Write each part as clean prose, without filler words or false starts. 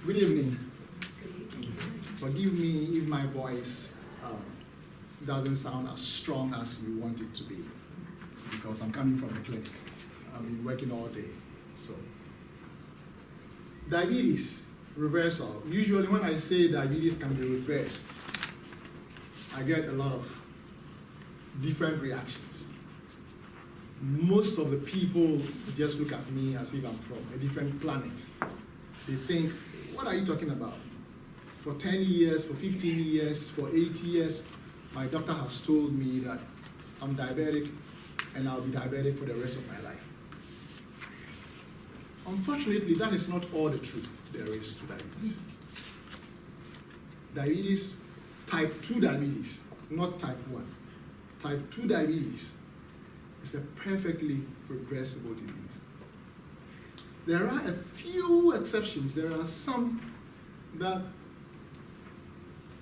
Good evening. Forgive me if my voice doesn't sound as strong as you want it to be, because I'm coming from the clinic. I've been working all day. So, diabetes reversal. Usually when I say diabetes can be reversed, I get a lot of different reactions. Most of the people just look at me as if I'm from a different planet. They think, what are you talking about? For 10 years, for 15 years, for 8 years, my doctor has told me that I'm diabetic and I'll be diabetic for the rest of my life. Unfortunately, that is not all the truth there is to diabetes. Diabetes, type 2 diabetes, not type 1. Type 2 diabetes is a perfectly reversible disease. There are a few exceptions. There are some that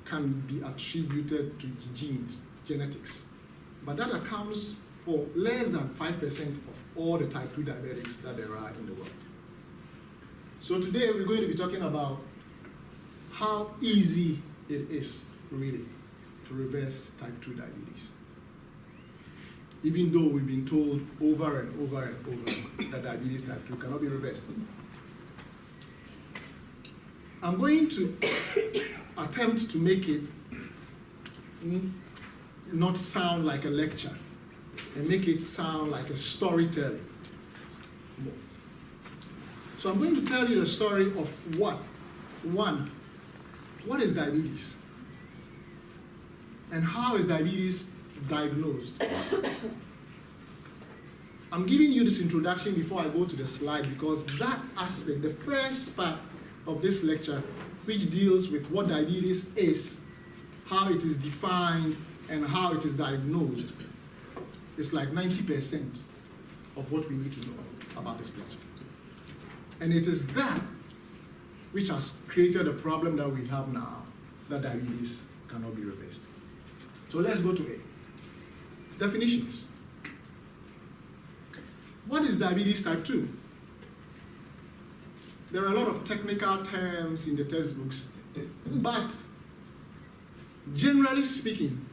can be attributed to genes, genetics. But that accounts for less than 5% of all the type 2 diabetics that there are in the world. So today we're going to be talking about how easy it is, really, to reverse type 2 diabetes. Even though we've been told over and over and over that diabetes type 2 cannot be reversed. I'm going to attempt to make it not sound like a lecture and make it sound like a storytelling. So I'm going to tell you the story of what? One, what is diabetes? And how is diabetes diagnosed? I'm giving you this introduction before I go to the slide because that aspect, the first part of this lecture, which deals with what diabetes is, how it is defined, and how it is diagnosed, is like 90% of what we need to know about this lecture. And it is that which has created a problem that we have now, that diabetes cannot be reversed. So let's go to it. Definitions. What is diabetes type 2? There are a lot of technical terms in the textbooks, but generally speaking,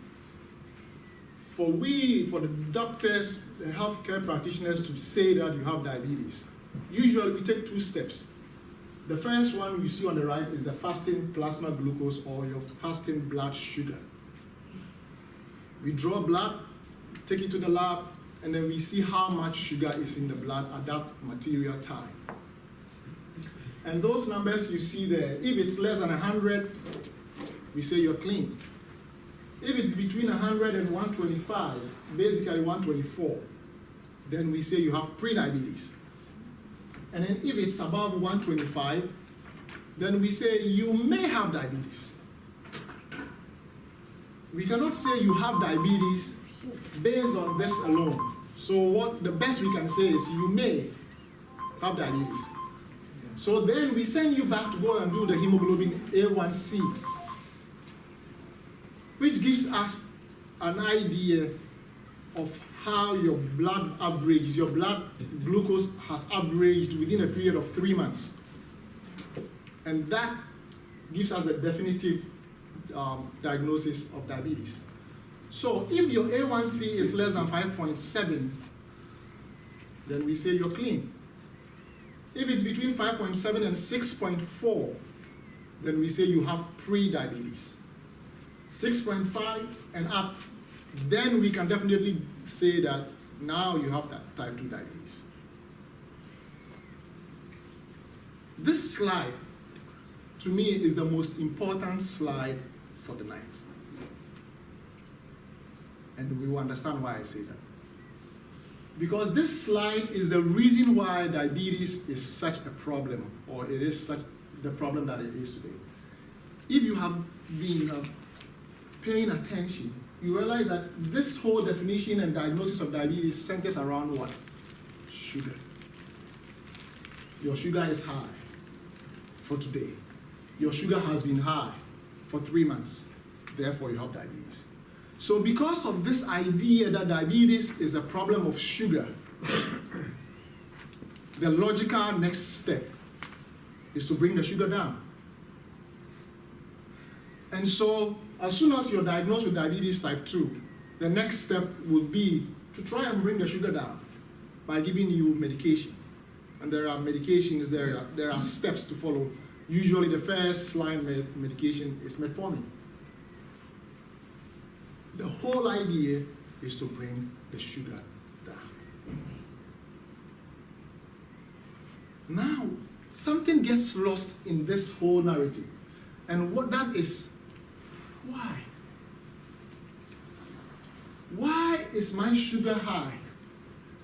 for the doctors, the healthcare practitioners to say that you have diabetes, usually we take 2 steps. The first one you see on the right is the fasting plasma glucose or your fasting blood sugar. We draw blood, take it to the lab, and then we see how much sugar is in the blood at that material time. And those numbers you see there, if it's less than 100, we say you're clean. If it's between 100 and 125, basically 124, then we say you have pre-diabetes. And then if it's above 125, then we say you may have diabetes. We cannot say you have diabetes based on this alone. So what the best we can say is you may have diabetes. So then we send you back to go and do the hemoglobin A1C, which gives us an idea of how your blood average, your blood glucose has averaged within a period of 3 months. And that gives us the definitive diagnosis of diabetes. So if your A1C is less than 5.7, then we say you're clean. If it's between 5.7 and 6.4, then we say you have pre-diabetes. 6.5 and up, then we can definitely say that now you have that type 2 diabetes. This slide, to me, is the most important slide for the night. And we will understand why I say that. Because this slide is the reason why diabetes is such a problem, or it is such the problem that it is today. If you have been paying attention, you realize that this whole definition and diagnosis of diabetes centers around what? Sugar. Your sugar is high for today. Your sugar has been high for 3 months. Therefore, you have diabetes. So because of this idea that diabetes is a problem of sugar, the logical next step is to bring the sugar down. And so, as soon as you're diagnosed with diabetes type 2, the next step would be to try and bring the sugar down by giving you medication. And there are medications, there are steps to follow. Usually the first line medication is metformin. The whole idea is to bring the sugar down. Now, something gets lost in this whole narrative. And what that is, why? Why is my sugar high?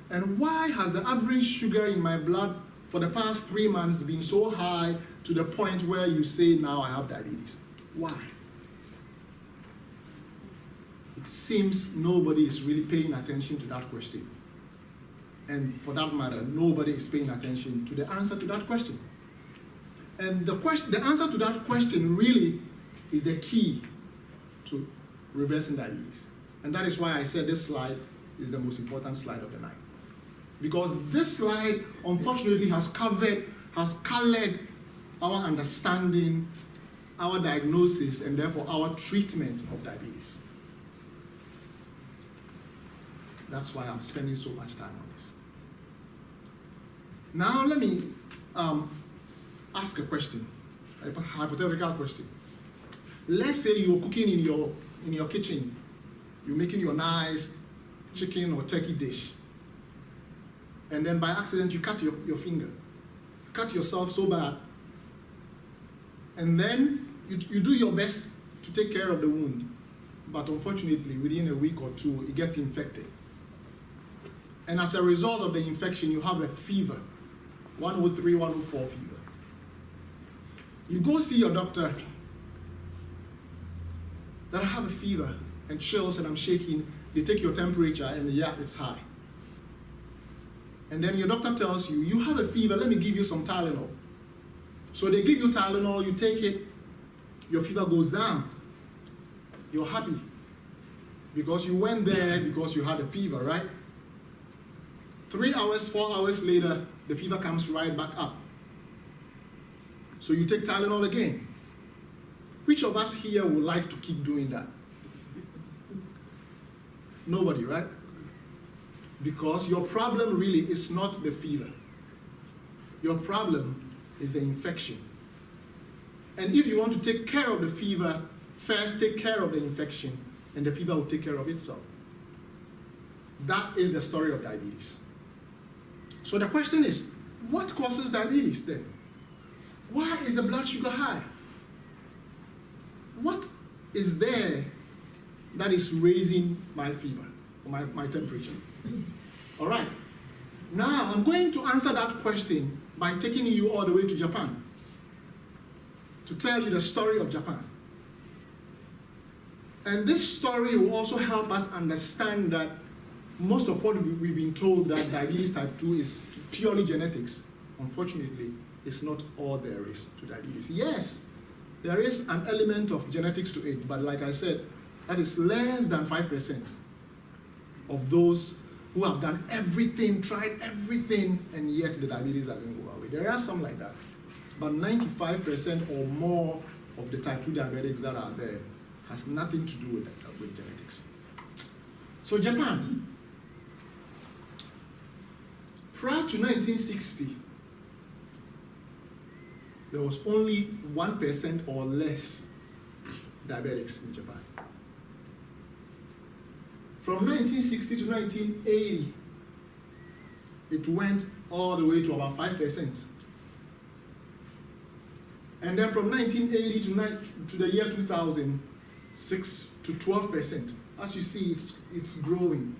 And why has the average sugar in my blood for the past 3 months been so high to the point where you say, now I have diabetes? Why? It seems nobody is really paying attention to that question. And for that matter, nobody is paying attention to the answer to that question. And the answer to that question really is the key to reversing diabetes. And that is why I said this slide is the most important slide of the night. Because this slide, unfortunately, has colored our understanding, our diagnosis, and therefore our treatment of diabetes. That's why I'm spending so much time on this. Now let me ask a question, a hypothetical question. Let's say you're cooking in your kitchen. You're making your nice chicken or turkey dish. And then by accident, you cut your finger. Cut yourself so bad. And then you do your best to take care of the wound. But unfortunately, within a week or two, it gets infected. And as a result of the infection, you have a fever, 103, 104 fever. You go see your doctor, that I have a fever and chills and I'm shaking. They take your temperature and yeah, it's high. And then your doctor tells you, you have a fever, let me give you some Tylenol. So they give you Tylenol, you take it, your fever goes down. You're happy because you went there because you had a fever, right? 3 hours, 4 hours later, the fever comes right back up. So you take Tylenol again. Which of us here would like to keep doing that? Nobody, right? Because your problem really is not the fever. Your problem is the infection. And if you want to take care of the fever, first take care of the infection, and the fever will take care of itself. That is the story of diabetes. So the question is, what causes diabetes then? Why is the blood sugar high? What is there that is raising my fever, or my temperature? All right. Now, I'm going to answer that question by taking you all the way to Japan to tell you the story of Japan. And this story will also help us understand that most of what we've been told that diabetes type 2 is purely genetics, unfortunately, is not all there is to diabetes. Yes, there is an element of genetics to it, but like I said, that is less than 5% of those who have done everything, tried everything, and yet the diabetes doesn't go away. There are some like that, but 95% or more of the type 2 diabetics that are there has nothing to do with genetics. So Japan, prior to 1960, there was only 1% or less diabetics in Japan. From 1960 to 1980, it went all the way to about 5%. And then from 1980 to the year 2000, 6 to 12%. As you see, it's growing.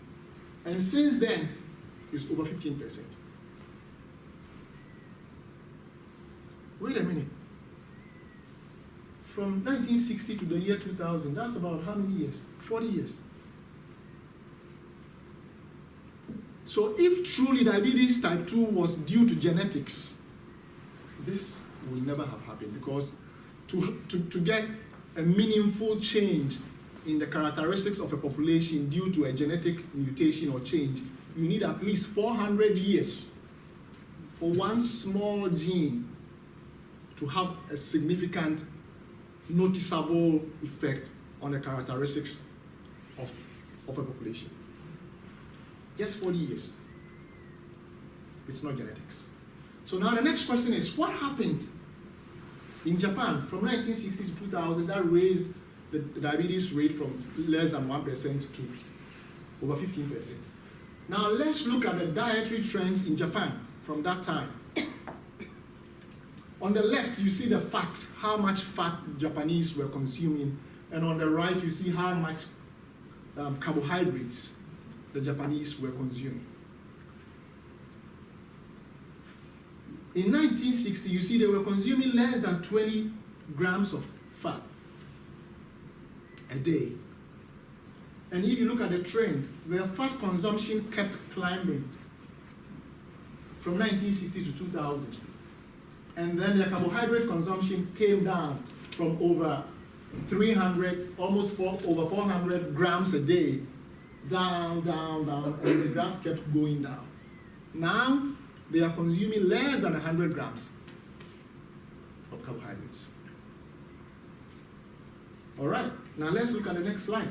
And since then, it's over 15%. Wait a minute. From 1960 to the year 2000, that's about how many years? 40 years. So if truly diabetes type 2 was due to genetics, this would never have happened, because to get a meaningful change in the characteristics of a population due to a genetic mutation or change, you need at least 400 years for one small gene to have a significant noticeable effect on the characteristics of a population. Just 40 years. It's not genetics. So now the next question is, what happened in Japan from 1960 to 2000 that raised the diabetes rate from less than 1% to over 15%? Now let's look at the dietary trends in Japan from that time. On the left, you see the fat, how much fat Japanese were consuming, and on the right, you see how much carbohydrates the Japanese were consuming. In 1960, you see they were consuming less than 20 grams of fat a day. And if you look at the trend, their fat consumption kept climbing from 1960 to 2000. And then their carbohydrate consumption came down from over 300, over 400 grams a day, down, and the graph kept going down. Now, they are consuming less than 100 grams of carbohydrates. All right, now let's look at the next slide.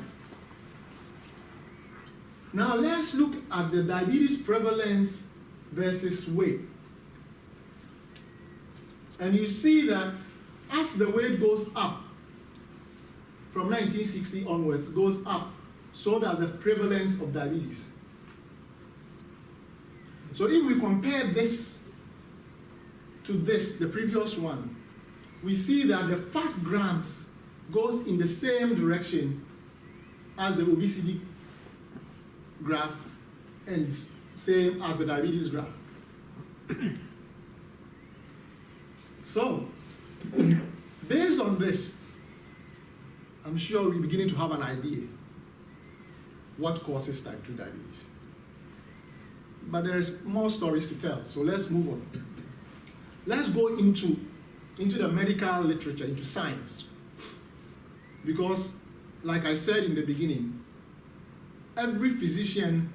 Now let's look at the diabetes prevalence versus weight. And you see that as the weight goes up, from 1960 onwards, goes up, so does the prevalence of diabetes. So if we compare this to this, the previous one, we see that the fat grams goes in the same direction as the obesity graph and same as the diabetes graph. So, based on this, I'm sure we're beginning to have an idea what causes type 2 diabetes. But there's more stories to tell, so let's move on. Let's go into the medical literature, into science. Because, like I said in the beginning, every physician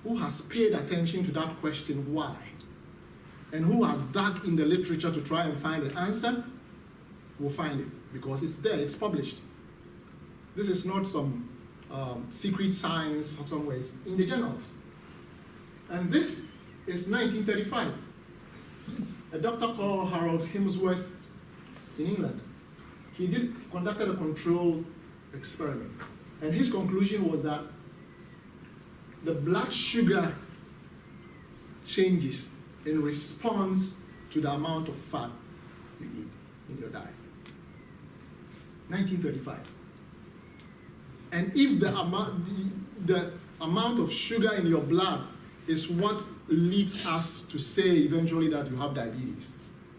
who has paid attention to that question, why, and who has dug in the literature to try and find the answer, will find it, because it's there, it's published. This is not some secret science or somewhere, it's in the journals. And this is 1935. A doctor called Harold Hemsworth in England. He conducted a controlled experiment. And his conclusion was that the blood sugar changes in response to the amount of fat you eat in your diet. 1935. And if the amount of sugar in your blood is what leads us to say eventually that you have diabetes,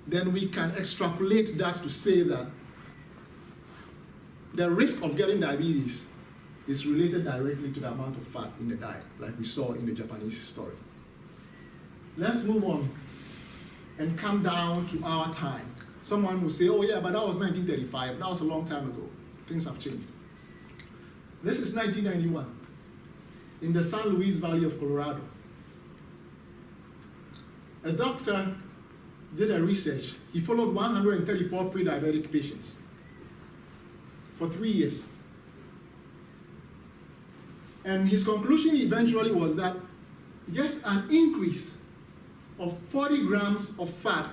then we can extrapolate that to say that the risk of getting diabetes is related directly to the amount of fat in the diet, like we saw in the Japanese story. Let's move on and come down to our time. Someone will say, oh yeah, but that was 1935, that was a long time ago. Things have changed. This is 1991 in the San Luis Valley of Colorado. A doctor did a research. He followed 134 pre-diabetic patients for 3 years. And his conclusion eventually was that just an increase of 40 grams of fat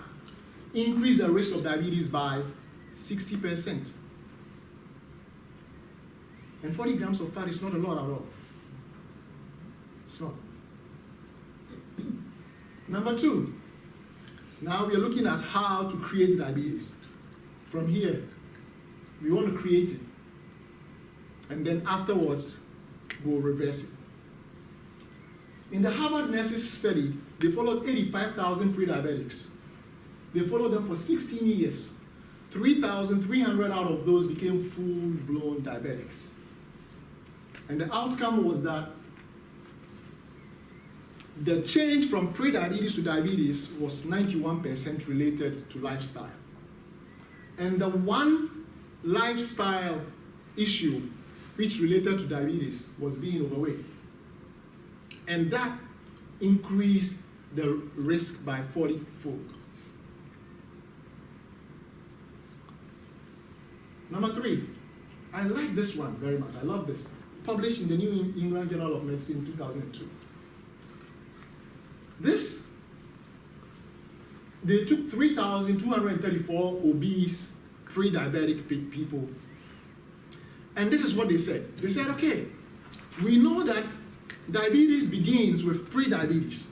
increased the risk of diabetes by 60%. And 40 grams of fat is not a lot at all. It's not. Number two, now we are looking at how to create diabetes. From here, we want to create it. And then afterwards, we'll reverse it. In the Harvard nurses study, they followed 85,000 pre-diabetics. They followed them for 16 years. 3,300 out of those became full-blown diabetics. And the outcome was that the change from pre-diabetes to diabetes was 91% related to lifestyle. And the one lifestyle issue which related to diabetes was being overweight. And that increased the risk by 40-fold. Number 3, I like this one very much. I love this. Published in the New England Journal of Medicine in 2002. This, they took 3,234 obese, pre-diabetic people, and this is what they said. They said, okay, we know that diabetes begins with pre-diabetes.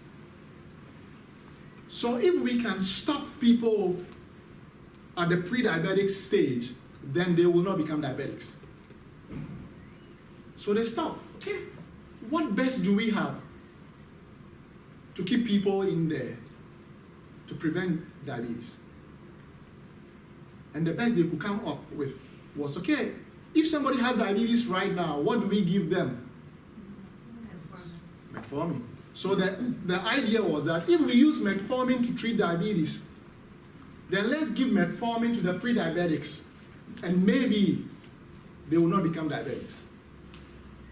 So if we can stop people at the pre-diabetic stage, then they will not become diabetics. So they stop. Okay, what best do we have to keep people in there to prevent diabetes? And the best they could come up with was, okay, if somebody has diabetes right now, what do we give them? Metformin. So the idea was that if we use metformin to treat diabetes, then let's give metformin to the pre-diabetics, and maybe they will not become diabetics.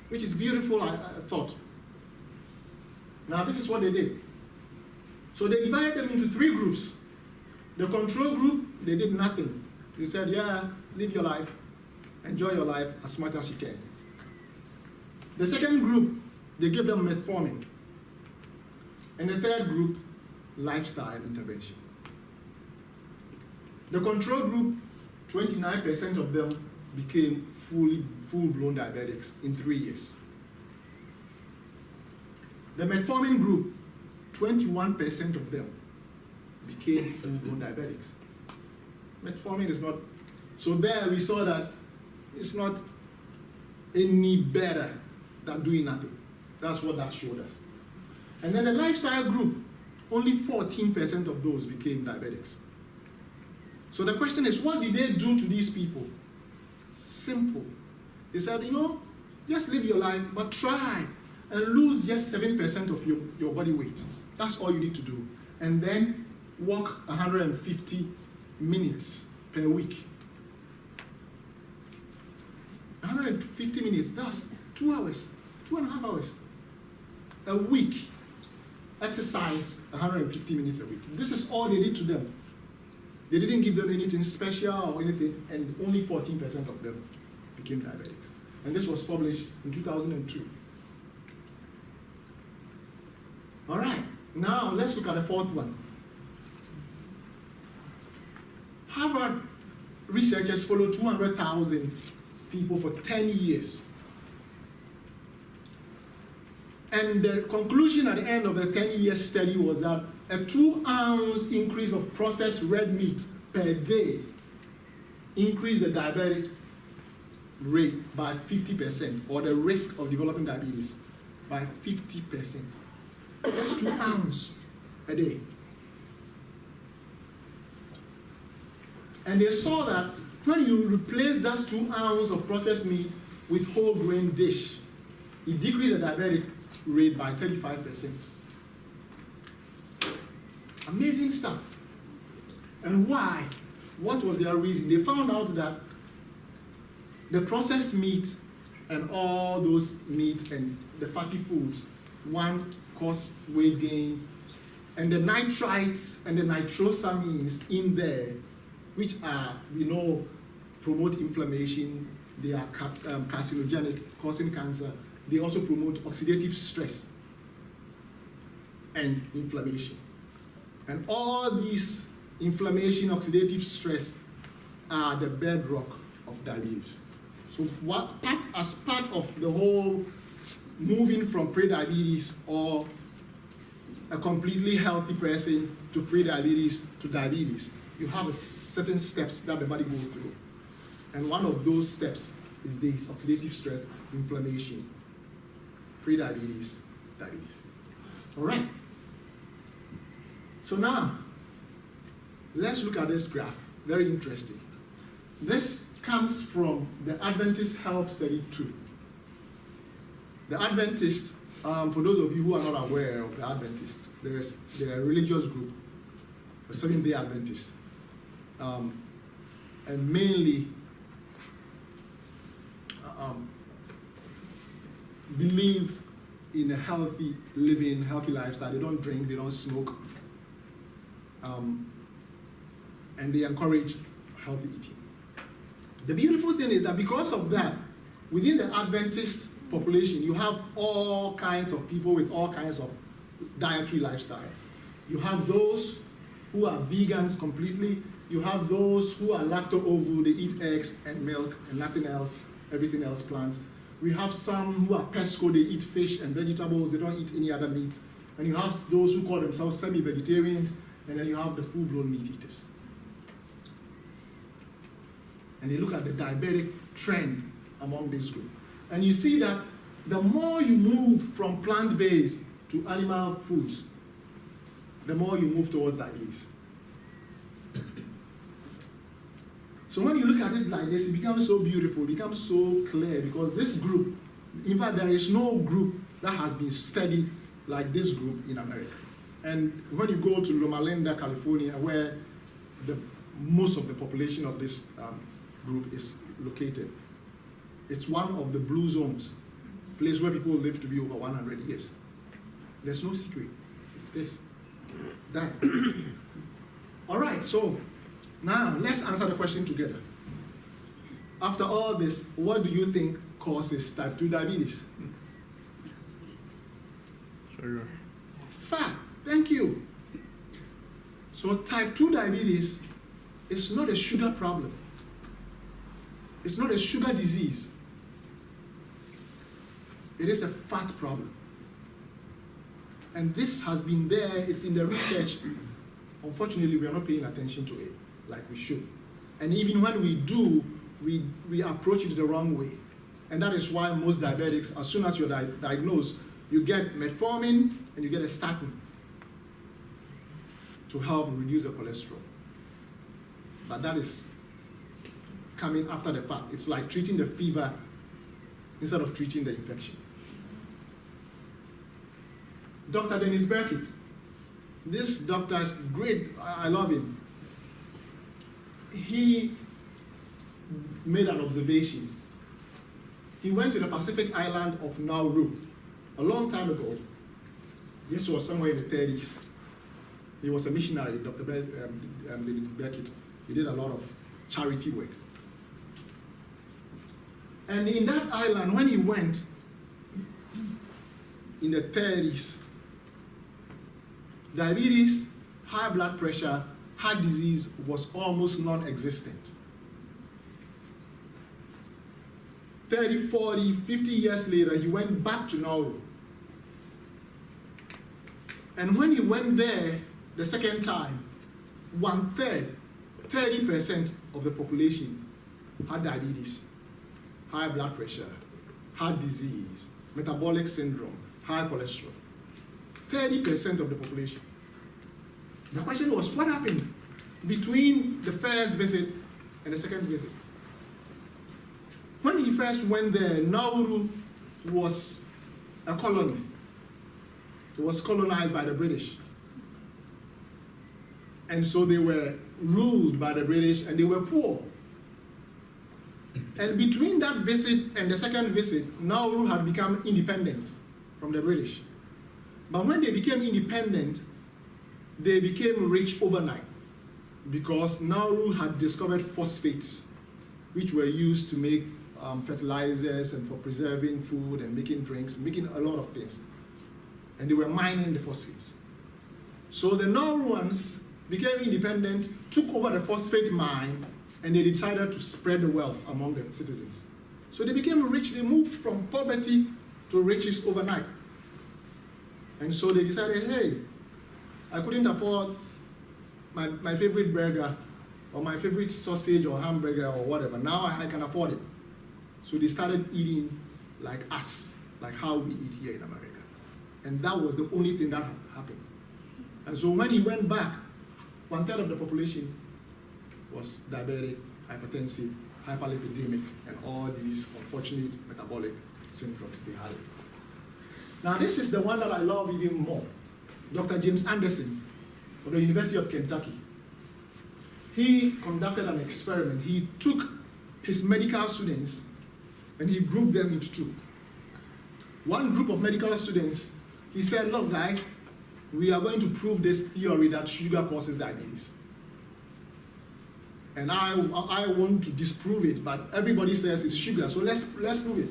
Which is beautiful, I thought. Now this is what they did. So they divided them into 3 groups. The control group, they did nothing. They said, yeah, live your life, enjoy your life as much as you can. The second group, they gave them metformin. And the third group, lifestyle intervention. The control group, 29% of them became full-blown diabetics in 3 years. The metformin group, 21% of them became full-blown diabetics. Metformin is not, so there we saw that it's not any better than doing nothing. That's what that showed us. And then the lifestyle group, only 14% of those became diabetics. So the question is, what did they do to these people? Simple. They said, you know, just live your life, but try and lose just 7% of your body weight. That's all you need to do. And then walk 150 minutes per week. 150 minutes, that's 2 hours, 2.5 hours a week. Exercise 150 minutes a week. This is all they did to them. They didn't give them anything special or anything, and only 14% of them became diabetics. And this was published in 2002. All right, now let's look at the 4th one. Harvard researchers followed 200,000 people for 10 years. And the conclusion at the end of the 10-year study was that a 2-ounce increase of processed red meat per day increased the diabetic rate by 50%, or the risk of developing diabetes by 50%. That's 2 ounces a day. And they saw that when you replace that 2 ounces of processed meat with whole grain dish, it decreased the diabetic rate by 35%. Amazing stuff. And why? What was their reason? They found out that the processed meat and all those meats and the fatty foods, one, cause weight gain, and the nitrites and the nitrosamines in there, which are, we know, promote inflammation, they are carcinogenic, causing cancer. They also promote oxidative stress and inflammation. And all these inflammation, oxidative stress are the bedrock of diabetes. So as part of the whole moving from pre-diabetes or a completely healthy person to pre-diabetes to diabetes, you have certain steps that the body goes through. And one of those steps is this: oxidative stress, inflammation, pre-diabetes, diabetes. All right. So now, let's look at this graph. Very interesting. This comes from the Adventist Health Study 2. The Adventist, for those of you who are not aware of the Adventist, they're a religious group, a Seventh-day Adventist, and mainly believe in a healthy living, healthy lifestyle. They don't drink, they don't smoke, and they encourage healthy eating. The beautiful thing is that because of that, within the Adventist population, you have all kinds of people with all kinds of dietary lifestyles. You have those who are vegans completely. You have those who are lacto-ovo, they eat eggs and milk and nothing else, everything else plants. We have some who are pesco, they eat fish and vegetables, they don't eat any other meat. And you have those who call themselves semi-vegetarians, and then you have the full-blown meat eaters. And they look at the diabetic trend among this group. And you see that the more you move from plant-based to animal foods, the more you move towards diabetes. So when you look at it like this, it becomes so beautiful, it becomes so clear, because this group, in fact, there is no group that has been studied like this group in America. And when you go to Loma Linda, California, where most of the population of this group is located, it's one of the blue zones, place where people live to be over 100 years. There's no secret. It's this. That. All right, so now let's answer the question together. After all this, what do you think causes type 2 diabetes? Sugar. Fat. Thank you. So type 2 diabetes is not a sugar problem. It's not a sugar disease. It is a fat problem. And this has been there, it's in the research. Unfortunately, we are not paying attention to it like we should. And even when we do, we approach it the wrong way. And that is why most diabetics, as soon as you're diagnosed, you get metformin and you get a statin to help reduce the cholesterol. But that is coming after the fact. It's like treating the fever instead of treating the infection. Dr. Dennis Burkitt. This doctor is great. I love him. He made an observation. He went to the Pacific island of Nauru a long time ago. This was somewhere in the 30s. He was a missionary, Dr. Burkitt. He did a lot of charity work. And in that island, when he went in the 30s, diabetes, high blood pressure, heart disease was almost non-existent. 30, 40, 50 years later, he went back to Nauru. And when he went there the second time, 1/3, 30% of the population had diabetes, high blood pressure, heart disease, metabolic syndrome, high cholesterol. 30% of the population. The question was, what happened between the first visit and the second visit? When he first went there, Nauru was a colony. It was colonized by the British. And so they were ruled by the British and they were poor. And between that visit and the second visit, Nauru had become independent from the British. But when they became independent, they became rich overnight because Nauru had discovered phosphates, which were used to make fertilizers and for preserving food and making drinks, making a lot of things. And they were mining the phosphates. So the Nauruans became independent, took over the phosphate mine, and they decided to spread the wealth among the citizens. So they became rich. They moved from poverty to riches overnight. And so they decided, hey, I couldn't afford my favorite burger or my favorite sausage or hamburger or whatever. Now I can afford it. So they started eating like us, like how we eat here in America. And that was the only thing that happened. And so when he went back, 1/3 of the population was diabetic, hypertensive, hyperlipidemic, and all these unfortunate metabolic syndromes they had. Now this is the one that I love even more. Dr. James Anderson of the University of Kentucky. He conducted an experiment. He took his medical students and he grouped them into two. One group of medical students, he said, look guys, we are going to prove this theory that sugar causes diabetes. And I want to disprove it, but everybody says it's sugar, so let's prove it.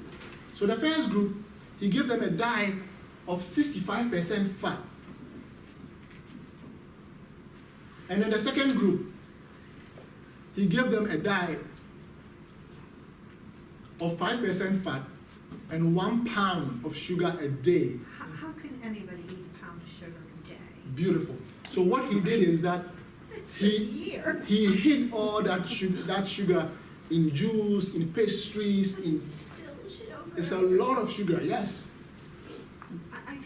So the first group, he gave them a diet of 65% fat. And then the second group, he gave them a diet of 5% fat and 1 pound of sugar a day. How can anybody eat a pound of sugar a day? Beautiful. So what he did is that he hid all that sugar in juice, in pastries, in... Still sugar. It's a lot of sugar, yes. I'm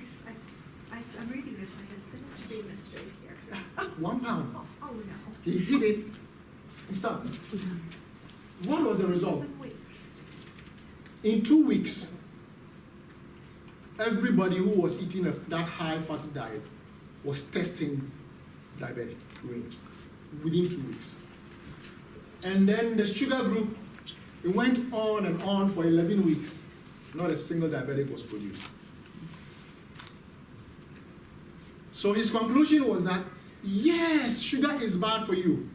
reading this, and there's going to be a mistake here. 1 pound. Oh, no. He hid it and stopped. What was the result? 7 weeks. In 2 weeks, everybody who was eating that high-fat diet was testing diabetic range within 2 weeks. And then the sugar group, it went on and on for 11 weeks. Not a single diabetic was produced. So his conclusion was that, yes, sugar is bad for you,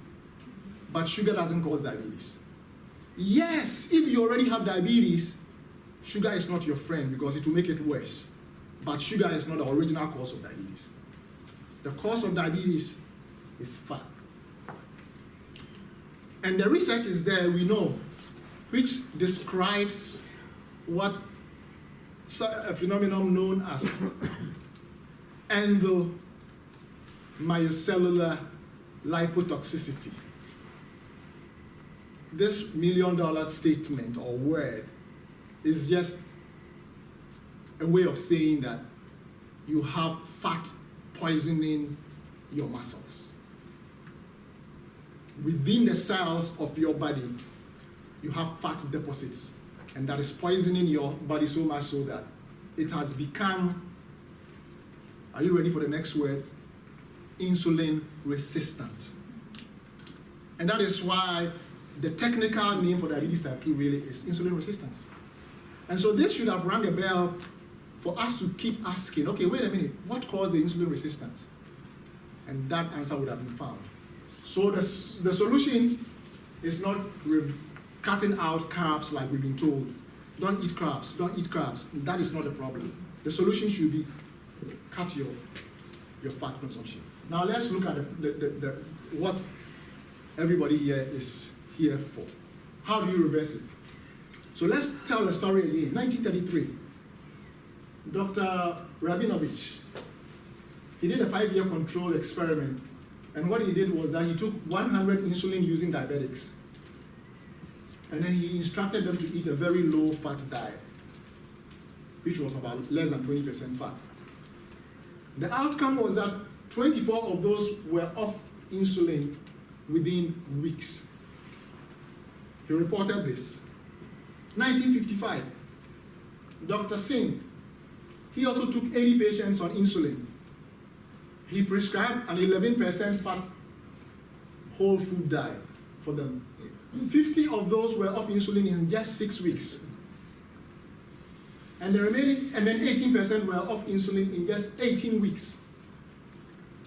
but sugar doesn't cause diabetes. Yes, if you already have diabetes, sugar is not your friend because it will make it worse. But sugar is not the original cause of diabetes. The cause of diabetes is fat. And the research is there, we know, which describes what a phenomenon known as endomyocellular lipotoxicity. This $1 million statement or word is just a way of saying that you have fat poisoning your muscles. Within the cells of your body, you have fat deposits, and that is poisoning your body so much so that it has become, are you ready for the next word? Insulin resistant. And that is why the technical name for diabetes type 2 really is insulin resistance. And so this should have rung a bell for us to keep asking, okay, wait a minute, what caused the insulin resistance? And that answer would have been found. So the solution is not cutting out carbs like we've been told. Don't eat carbs, don't eat carbs. That is not the problem. The solution should be cut your fat consumption. Now let's look at what everybody here is here for. How do you reverse it? So let's tell the story again. 1933, Dr. Rabinovich, he did a 5-year control experiment. And what he did was that he took 100 insulin-using diabetics, and then he instructed them to eat a very low-fat diet, which was about less than 20% fat. The outcome was that 24 of those were off insulin within weeks. He reported this. 1955, Dr. Singh, he also took 80 patients on insulin. He prescribed an 11% fat whole food diet for them. 50 of those were off insulin in just 6 weeks. And the remaining, and then 18% were off insulin in just 18 weeks.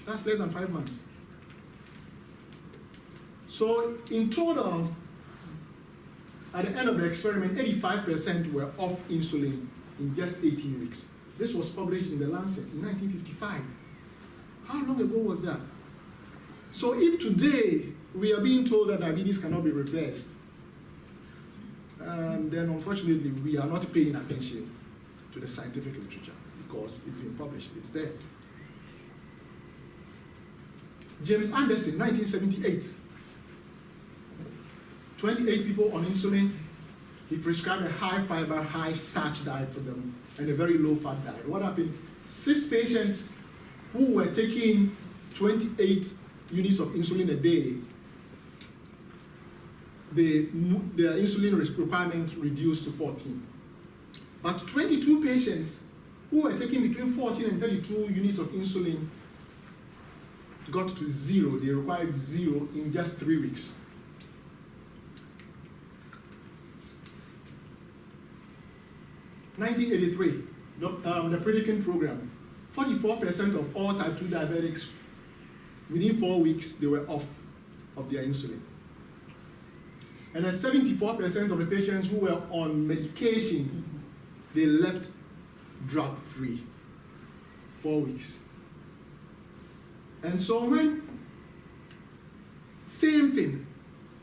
That's less than 5 months. So in total, at the end of the experiment, 85% were off insulin in just 18 weeks. This was published in The Lancet in 1955. How long ago was that? So if today we are being told that diabetes cannot be reversed, then unfortunately we are not paying attention to the scientific literature because it's been published, it's there. James Anderson, 1978. 28 people on insulin. He prescribed a high fiber, high starch diet for them and a very low fat diet. What happened? 6 patients who were taking 28 units of insulin a day, their insulin requirement reduced to 14. But 22 patients who were taking between 14 and 32 units of insulin got to 0. They required 0 in just 3 weeks. In 1983, the Predican program, 44% of all type 2 diabetics, within 4 weeks, they were off of their insulin. And then 74% of the patients who were on medication, they left drug-free, 4 weeks. And so when, same thing,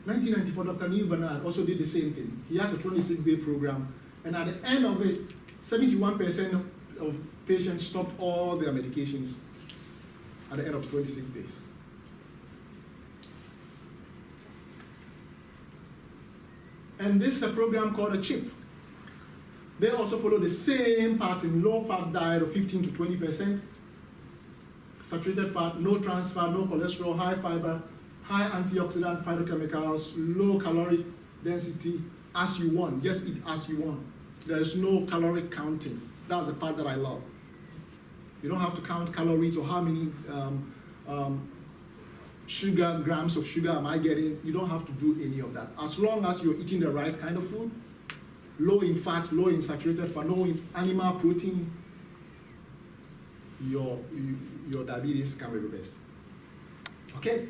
1994, Dr. Neil Bernard also did the same thing. He has a 26-day program, and at the end of it, 71% of patients stopped all their medications at the end of 26 days. And this is a program called a CHIP. They also follow the same pattern, low-fat diet of 15 to 20%, saturated fat, no trans fat, no cholesterol, high fiber, high antioxidant phytochemicals, low caloric density, as you want. Just eat as you want. There is no caloric counting. That's the part that I love. You don't have to count calories or how many grams of sugar am I getting. You don't have to do any of that. As long as you're eating the right kind of food, low in fat, low in saturated fat, low in animal protein, your diabetes can be reversed. Okay?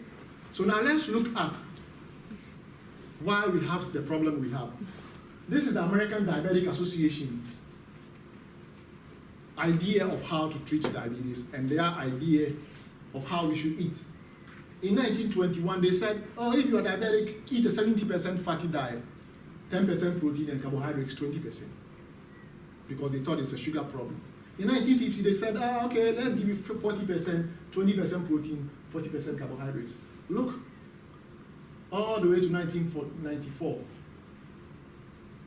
So now let's look at why we have the problem we have. This is the American Diabetic Association's idea of how to treat diabetes and their idea of how we should eat. In 1921, they said, oh, if you are diabetic, eat a 70% fatty diet, 10% protein and carbohydrates, 20%, because they thought it's a sugar problem. In 1950, they said, oh, okay, let's give you 40%, 20% protein, 40% carbohydrates. Look, all the way to 1994,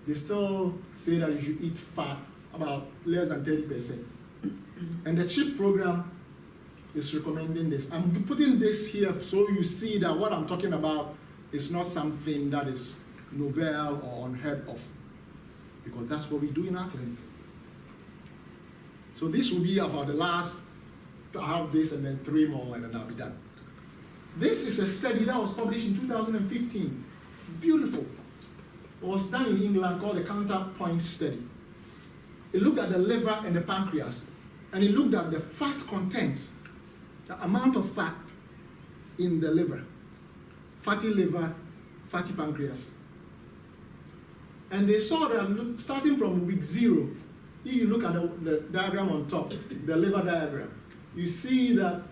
they still say that you should eat fat about less than 30%. And the CHIP program is recommending this. I'm putting this here so you see that what I'm talking about is not something that is novel or unheard of, because that's what we do in our clinic. So this will be about the last, I have this and then 3 more and then I'll be done. This is a study that was published in 2015. Beautiful. It was done in England called the Counterpoint Study. It looked at the liver and the pancreas, and it looked at the fat content, the amount of fat in the liver, fatty liver, fatty pancreas. And they saw that starting from week 0, if you look at the diagram on top, the liver diagram, you see that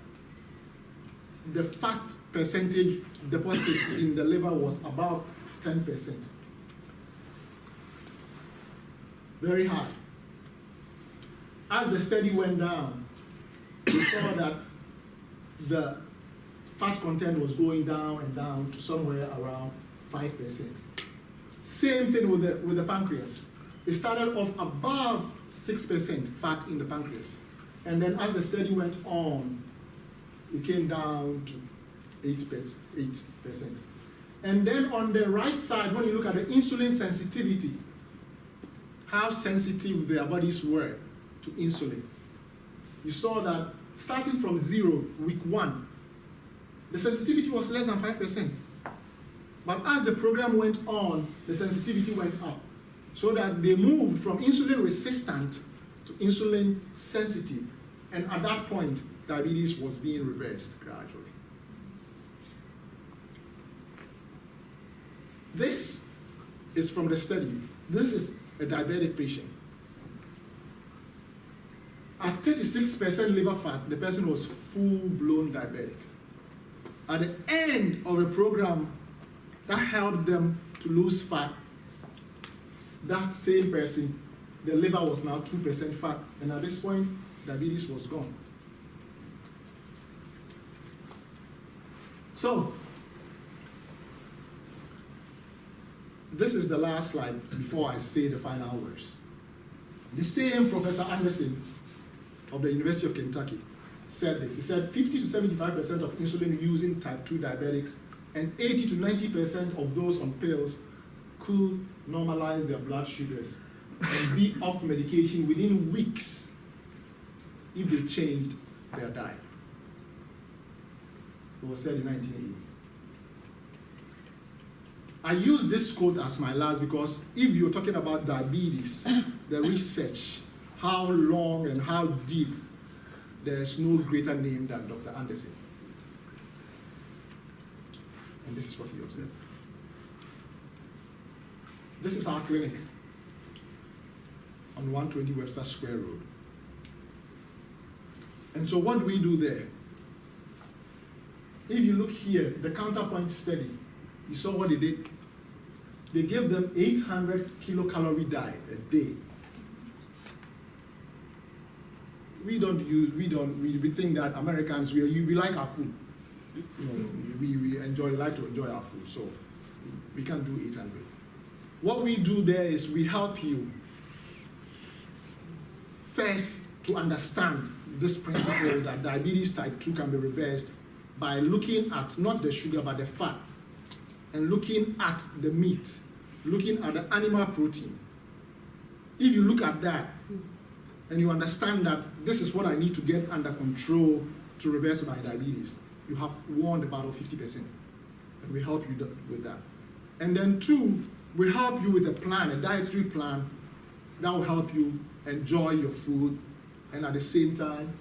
the fat percentage deposit in the liver was about 10%. Very high. As the study went down, we saw that the fat content was going down and down to somewhere around 5%. Same thing with the pancreas. It started off above 6% fat in the pancreas. And then as the study went on, it came down to 8%. And then on the right side, when you look at the insulin sensitivity, how sensitive their bodies were to insulin, you saw that starting from 0, week 1, the sensitivity was less than 5%. But as the program went on, the sensitivity went up, so that they moved from insulin resistant to insulin sensitive. And at that point, diabetes was being reversed gradually. This is from the study. This is a diabetic patient. At 36% liver fat, the person was full-blown diabetic. At the end of a program that helped them to lose fat, that same person, the liver was now 2% fat, and at this point, diabetes was gone. So, this is the last slide before I say the final words. The same Professor Anderson of the University of Kentucky said this. He said 50 to 75% of insulin using type 2 diabetics and 80 to 90% of those on pills could normalize their blood sugars and be off medication within weeks if they changed their diet. It was said in 1980. I use this quote as my last because if you're talking about diabetes, the research, how long and how deep, there is no greater name than Dr. Anderson. And this is what he observed. This is our clinic on 120 Webster Square Road. And so what do we do there? If you look here, the counterpoint study, you saw what they did. They gave them 800 kilocalorie diet a day. We think that Americans, we like our food. You know, we like to enjoy our food, so we can't do 800. What we do there is we help you first to understand this principle that diabetes type 2 can be reversed by looking at not the sugar but the fat, and looking at the meat, looking at the animal protein. If you look at that and you understand that this is what I need to get under control to reverse my diabetes, you have won the battle 50%. And we help you with that. And then 2, we help you with a plan, a dietary plan that will help you enjoy your food and at the same time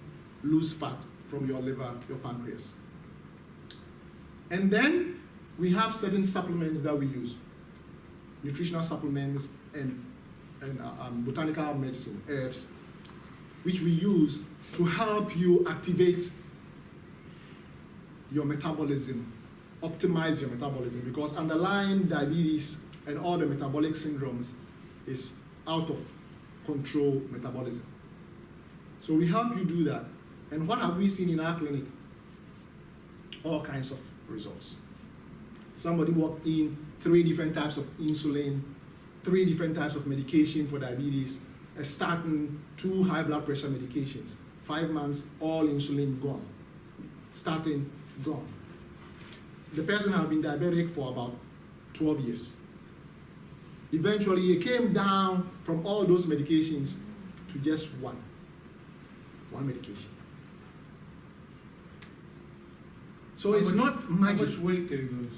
lose fat from your liver, your pancreas. And then we have certain supplements that we use, nutritional supplements and botanical medicine, herbs, which we use to help you activate your metabolism, optimize your metabolism, because underlying diabetes and all the metabolic syndromes is out of control metabolism. So we help you do that. And what have we seen in our clinic? All kinds of results. Somebody walked in, 3 different types of insulin, 3 different types of medication for diabetes, a statin, 2 high blood pressure medications. 5 months, all insulin gone. Statin gone. The person had been diabetic for about 12 years. Eventually, he came down from all those medications to just one medication. So it's not magic. How much weight did he lose?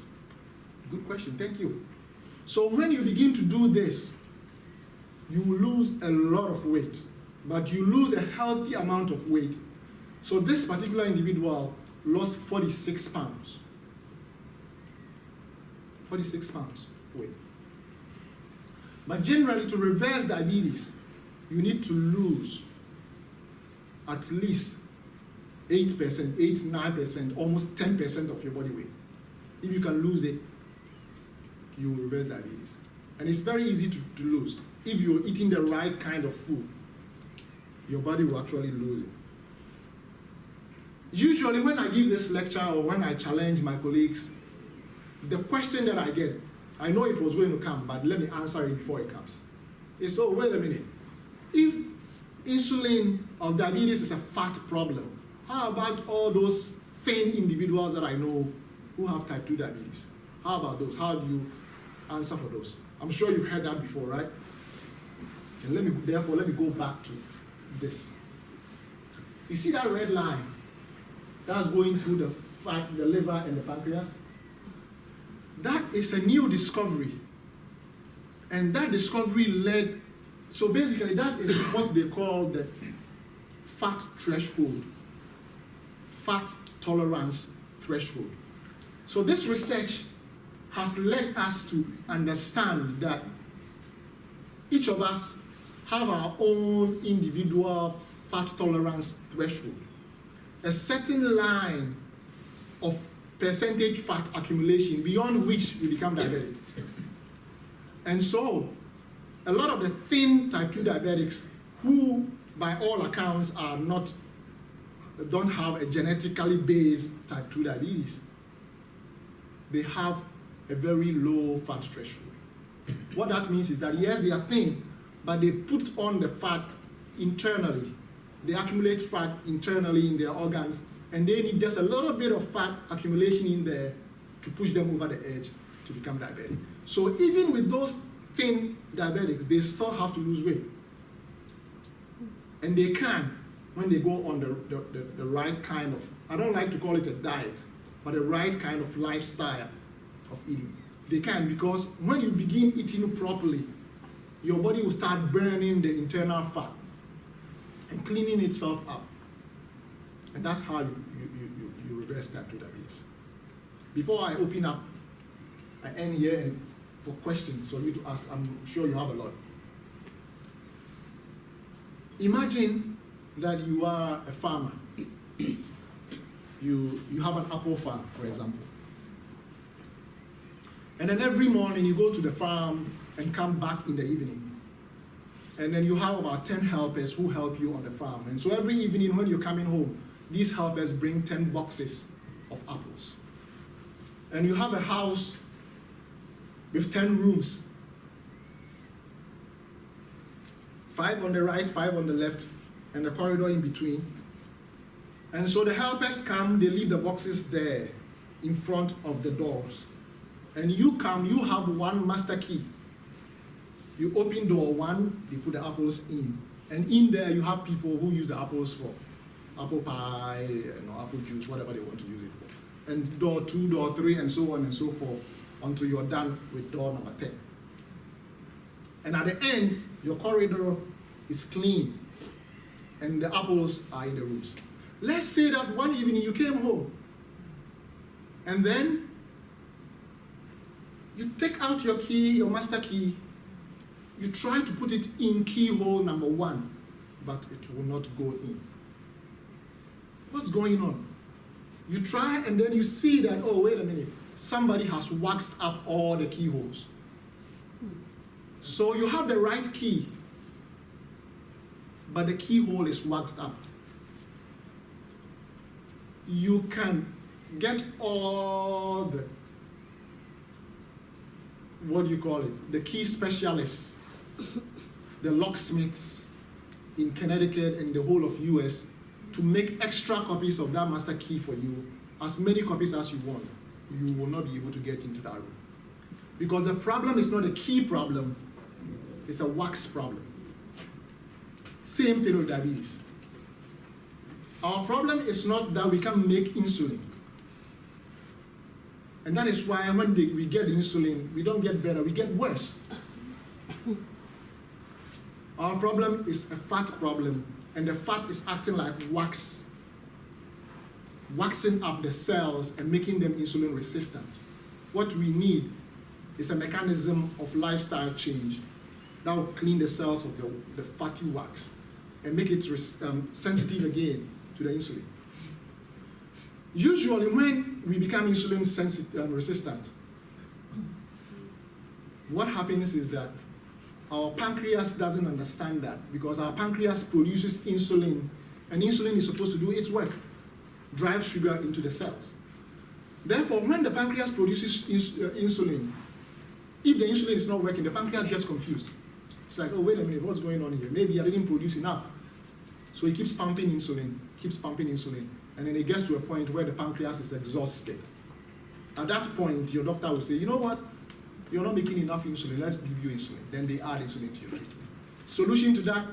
Good question, thank you. So when you begin to do this, you will lose a lot of weight, but you lose a healthy amount of weight. So this particular individual lost 46 pounds. 46 pounds weight. But generally, to reverse diabetes, you need to lose at least 8%, 8, 9%, almost 10% of your body weight. If you can lose it, you will reverse diabetes. And it's very easy to lose. If you're eating the right kind of food, your body will actually lose it. Usually when I give this lecture or when I challenge my colleagues, the question that I get, I know it was going to come, but let me answer it before it comes. It's, oh, wait a minute. If insulin or diabetes is a fat problem, how about all those thin individuals that I know who have type 2 diabetes? How about those? How do you answer for those? I'm sure you've heard that before, right? And let me go back to this. You see that red line that's going through the fat, the liver, and the pancreas? That is a new discovery. And that discovery led, so basically that is what they call the fat threshold, fat tolerance threshold. So this research has led us to understand that each of us have our own individual fat tolerance threshold, a certain line of percentage fat accumulation beyond which we become diabetic. And so, a lot of the thin type 2 diabetics who, by all accounts, don't have a genetically based type 2 diabetes, they have a very low fat threshold. What that means is that, yes, they are thin, but they put on the fat internally. They accumulate fat internally in their organs, and they need just a little bit of fat accumulation in there to push them over the edge to become diabetic. So even with those thin diabetics, they still have to lose weight. And they can when they go on the right kind of, I don't like to call it a diet, but the right kind of lifestyle of eating. They can, because when you begin eating properly, your body will start burning the internal fat and cleaning itself up. And that's how you reverse type 2 diabetes. Before I open up, I end here and for questions for you to ask. I'm sure you have a lot. Imagine that you are a farmer. You have an apple farm, for example. And then every morning you go to the farm and come back in the evening. And then you have about 10 helpers who help you on the farm. And so every evening when you're coming home, these helpers bring 10 boxes of apples. And you have a house with 10 rooms. 5 on the right, 5 on the left, and the corridor in between. And so the helpers come, they leave the boxes there in front of the doors. And you come, you have one master key. You open door 1, they put the apples in. And in there you have people who use the apples for apple pie, apple juice, whatever they want to use it for. And door 2, door 3, and so on and so forth, until you're done with door number 10. And at the end, your corridor is clean, and the apples are in the rooms. Let's say that one evening you came home, and then you take out your key, your master key, you try to put it in keyhole number 1, but it will not go in. What's going on? You try and then you see that, oh, wait a minute, somebody has waxed up all the keyholes. So you have the right key, but the keyhole is waxed up. You can get all the, what do you call it, the key specialists, the locksmiths in Connecticut and the whole of US to make extra copies of that master key for you, as many copies as you want. You will not be able to get into that room. Because the problem is not a key problem, it's a wax problem. Same thing with diabetes. Our problem is not that we can make insulin. And that is why when we get insulin, we don't get better, we get worse. Our problem is a fat problem, and the fat is acting like wax, waxing up the cells and making them insulin resistant. What we need is a mechanism of lifestyle change that will clean the cells of the fatty wax and make it sensitive again to the insulin. Usually when we become insulin resistant, what happens is that our pancreas doesn't understand that, because our pancreas produces insulin, and insulin is supposed to do its work, drive sugar into the cells. Therefore, when the pancreas produces insulin, if the insulin is not working, the pancreas gets confused. It's like, oh, wait a minute, what's going on here? Maybe I didn't produce enough. So it keeps pumping insulin, and then it gets to a point where the pancreas is exhausted. At that point, your doctor will say, you know what? You're not making enough insulin, let's give you insulin. Then they add insulin to your treatment. Solution to that,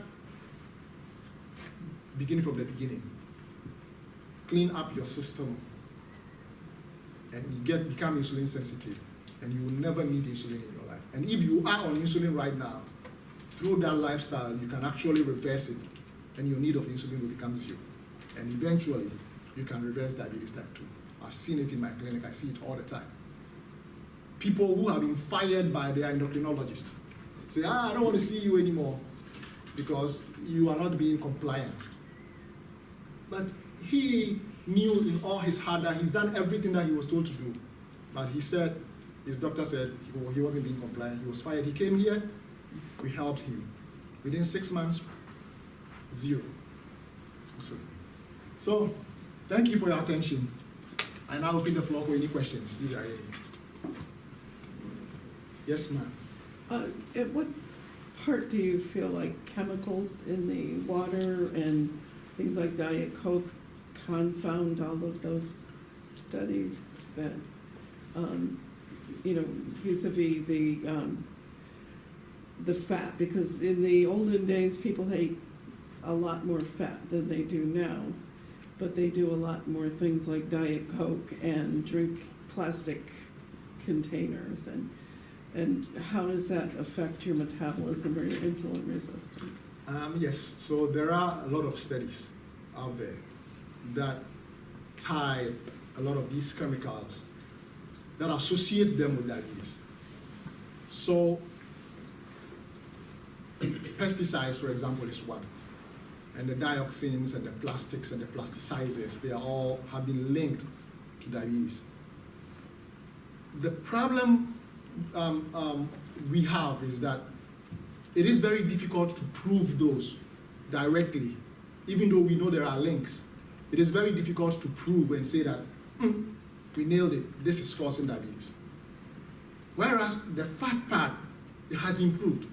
beginning from the beginning. Clean up your system and become insulin sensitive, and you will never need insulin in your life. And if you are on insulin right now, through that lifestyle, you can actually reverse it, and your need of insulin will become 0. And eventually, you can reverse diabetes type 2. I've seen it in my clinic, I see it all the time. People who have been fired by their endocrinologist say, I don't want to see you anymore because you are not being compliant. But he knew in all his heart that he's done everything that he was told to do. But he said, his doctor said he wasn't being compliant, he was fired. He came here, we helped him. Within 6 months, 0. So thank you for your attention. I now open the floor for any questions, if there are any. Yes, ma'am. At what part do you feel like chemicals in the water and things like Diet Coke confound all of those studies that, vis-a-vis the fat? Because in the olden days, people ate a lot more fat than they do now, but they do a lot more things like Diet Coke and drink plastic containers. And how does that affect your metabolism or your insulin resistance? Yes, so there are a lot of studies out there that tie a lot of these chemicals, that associate them with diabetes. So, pesticides, for example, is one. And the dioxins and the plastics and the plasticizers, they are all have been linked to diabetes. The problem we have is that it is very difficult to prove those directly, even though we know there are links. It is very difficult to prove and say that, we nailed it, this is causing diabetes. Whereas the fat part, it has been proved.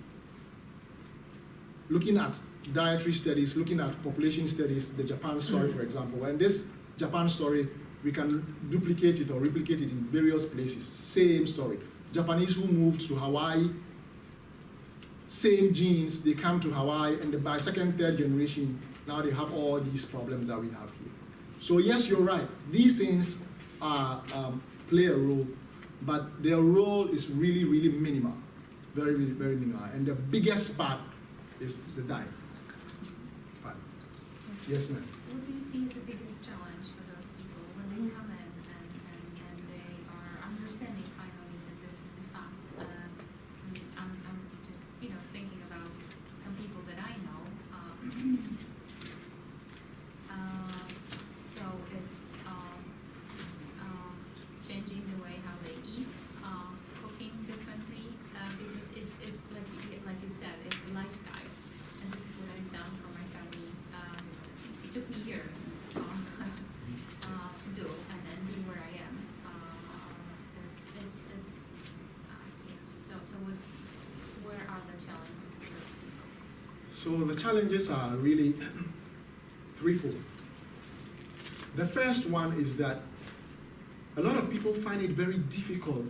Looking at dietary studies, looking at population studies, the Japan story, for example, and this Japan story, we can duplicate it or replicate it in various places. Same story. Japanese who moved to Hawaii, same genes, they come to Hawaii, and by second, third generation, now they have all these problems that we have here. So yes, you're right. These things play a role, but their role is really, really minimal. Very, very, very minimal. And the biggest part is the diet. Fine. Yes, ma'am. What do you see as the biggest challenge for those people when they come in and they are understanding finally that this is a fact? I'm just, thinking about some people that I know. So it's changing the way how they eat, cooking differently, because it's like you said, it's a lifestyle, and this is what I've done for my family. It took me years to do, and then be where I am. Where are the challenges for people? So the challenges are really threefold. The first one is that a lot of people find it very difficult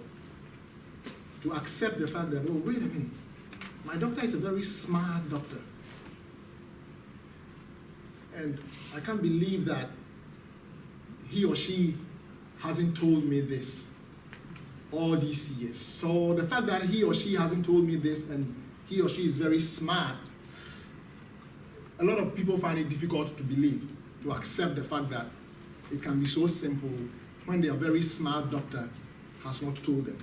to accept the fact that, oh, wait a minute, my doctor is a very smart doctor. And I can't believe that he or she hasn't told me this all these years. So the fact that he or she hasn't told me this and he or she is very smart, a lot of people find it difficult to believe, to accept the fact that it can be so simple when their very smart doctor has not told them.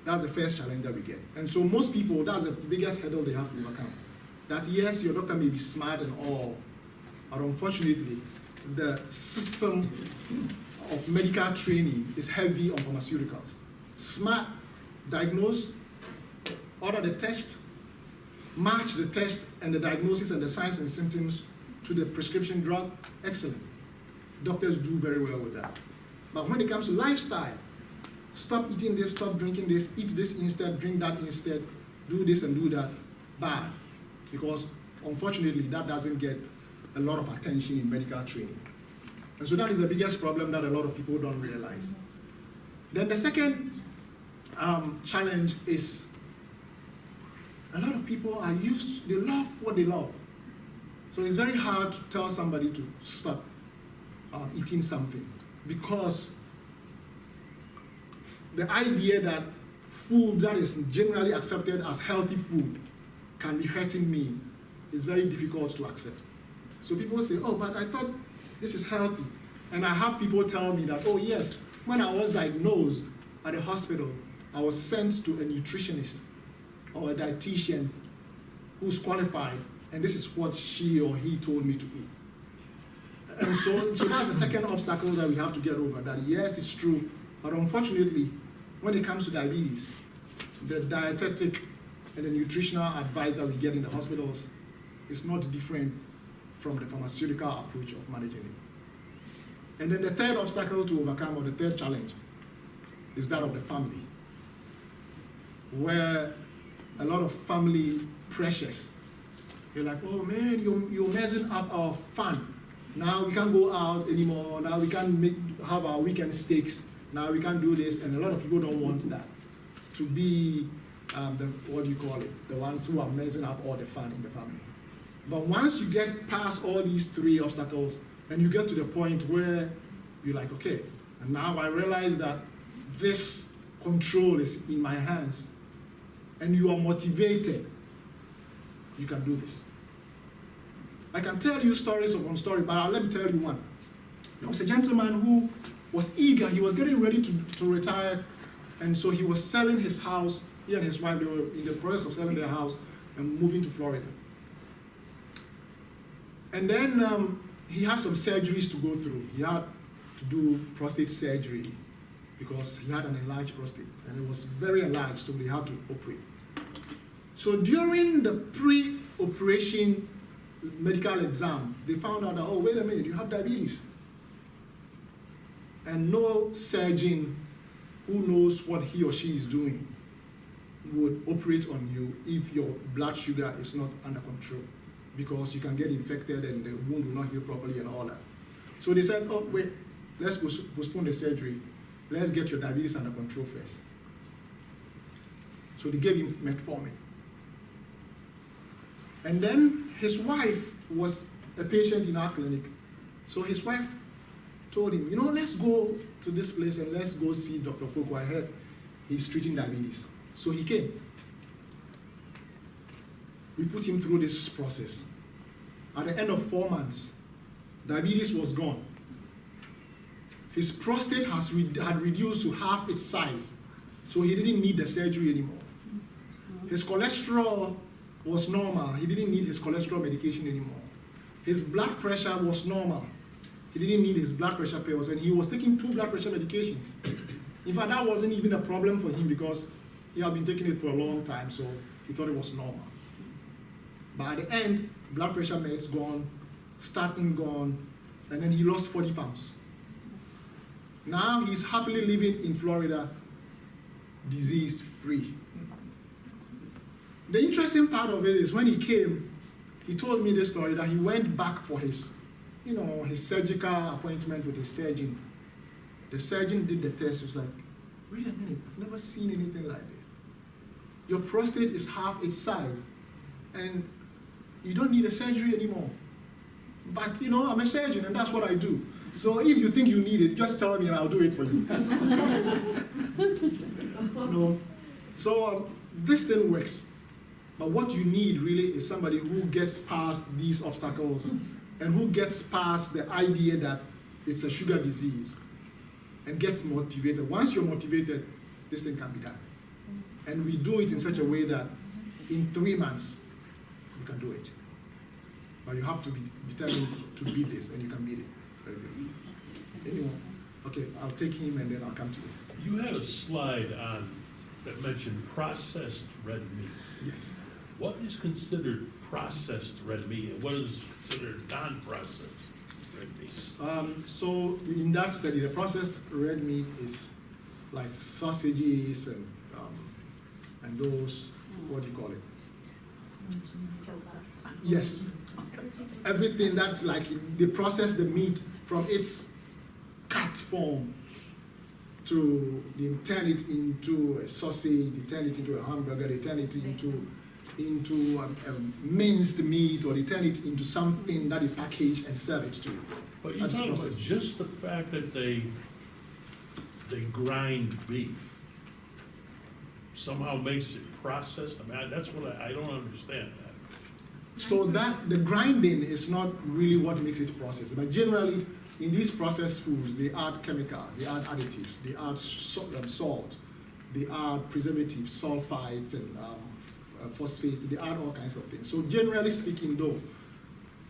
That's the first challenge that we get. And so most people, that's the biggest hurdle they have to overcome. That yes, your doctor may be smart and all, but unfortunately, the system of medical training is heavy on pharmaceuticals. Smart, diagnose, order the test, match the test and the diagnosis and the signs and symptoms to the prescription drug, excellent. Doctors do very well with that. But when it comes to lifestyle, stop eating this, stop drinking this, eat this instead, drink that instead, do this and do that, bad. Because unfortunately, that doesn't get a lot of attention in medical training. And so that is the biggest problem that a lot of people don't realize. Then the second challenge is a lot of people are used, they love what they love. So it's very hard to tell somebody to stop eating something, because the idea that food that is generally accepted as healthy food can be hurting me is very difficult to accept. So people say, oh, but I thought this is healthy. And I have people tell me that, oh yes, when I was diagnosed at the hospital, I was sent to a nutritionist or a dietitian who's qualified, and this is what she or he told me to eat. And so that's the second obstacle that we have to get over, that yes, it's true, but unfortunately, when it comes to diabetes, the dietetic and the nutritional advice that we get in the hospitals is not different from the pharmaceutical approach of managing it. And then the third obstacle to overcome, or the third challenge, is that of the family, where a lot of family pressures. You're like, oh man, you're messing up our fun. Now we can't go out anymore. Now we can't have our weekend steaks. Now we can't do this. And a lot of people don't want that to be what do you call it? The ones who are messing up all the fun in the family. But once you get past all these three obstacles and you get to the point where you're like, okay, and now I realize that this control is in my hands, and you are motivated, you can do this. I can tell you stories upon story, but let me tell you one. There was a gentleman who was eager. He was getting ready to retire, and so he was selling his house He and his wife, they were in the process of selling their house and moving to Florida. And then he had some surgeries to go through. He had to do prostate surgery because he had an enlarged prostate, and it was very enlarged, so they had to operate. So during the pre-operation medical exam, they found out that, oh, wait a minute, you have diabetes. And no surgeon who knows what he or she is doing would operate on you if your blood sugar is not under control, because you can get infected and the wound will not heal properly and all that. So they said, oh, wait, let's postpone the surgery. Let's get your diabetes under control first. So they gave him metformin. And then his wife was a patient in our clinic. So his wife told him, you know, let's go to this place and let's go see Dr. Opoku. I heard he's treating diabetes. So he came. We put him through this process. At the end of 4 months, diabetes was gone. His prostate had reduced to half its size, so he didn't need the surgery anymore. His cholesterol was normal. He didn't need his cholesterol medication anymore. His blood pressure was normal. He didn't need his blood pressure pills, and he was taking 2 blood pressure medications. In fact, that wasn't even a problem for him because he had been taking it for a long time, so he thought it was normal. But at the end, blood pressure meds gone, statin gone, and then he lost 40 pounds. Now he's happily living in Florida, disease-free. The interesting part of it is when he came, he told me this story that he went back for his surgical appointment with his surgeon. The surgeon did the test. He was like, wait a minute, I've never seen anything like this. Your prostate is half its size, and you don't need a surgery anymore. But, I'm a surgeon, and that's what I do. So if you think you need it, just tell me and I'll do it for you. So this thing works. But what you need really is somebody who gets past these obstacles and who gets past the idea that it's a sugar disease and gets motivated. Once you're motivated, this thing can be done. And we do it in such a way that in 3 months, you can do it. But you have to be determined to beat this, and you can beat it. Very good. Anyone? Okay, I'll take him and then I'll come to you. You had a slide on that mentioned processed red meat. Yes. What is considered processed red meat, and what is considered non-processed red meat? So in that study, the processed red meat is like sausages and those, what do you call it? Yes. Everything that's like, they process the meat from its cut form to, they turn it into a sausage, they turn it into a hamburger, they turn it into minced meat, or they turn it into something that they package and sell it to. But you're talking about just the fact that they grind beef somehow makes it processed? I mean, that's what I don't understand that. So that the grinding is not really what makes it processed, but generally in these processed foods, they add chemicals, they add additives, they add salt, they add preservatives, sulfites, and phosphates, they add all kinds of things. So generally speaking though,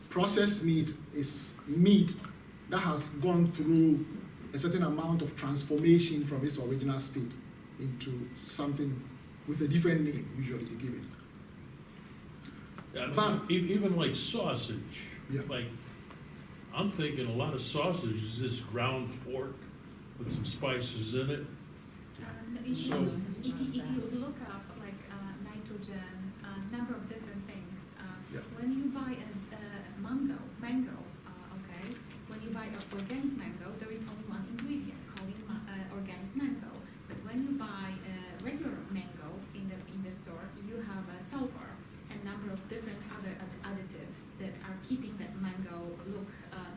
processed meat is meat that has gone through a certain amount of transformation from its original state into something with a different name, usually they give it. Yeah, I mean, But- even like sausage, Yeah. like, I'm thinking a lot of sausage is this ground pork with some spices in it. If So- you look up like nitrogen, number of different things, Yeah. when you buy a mango, okay, when you buy an organic mango, there is only one ingredient called organic mango. But when you buy a regular mango in the store, you have a sulfur and number of different other additives that are keeping that mango look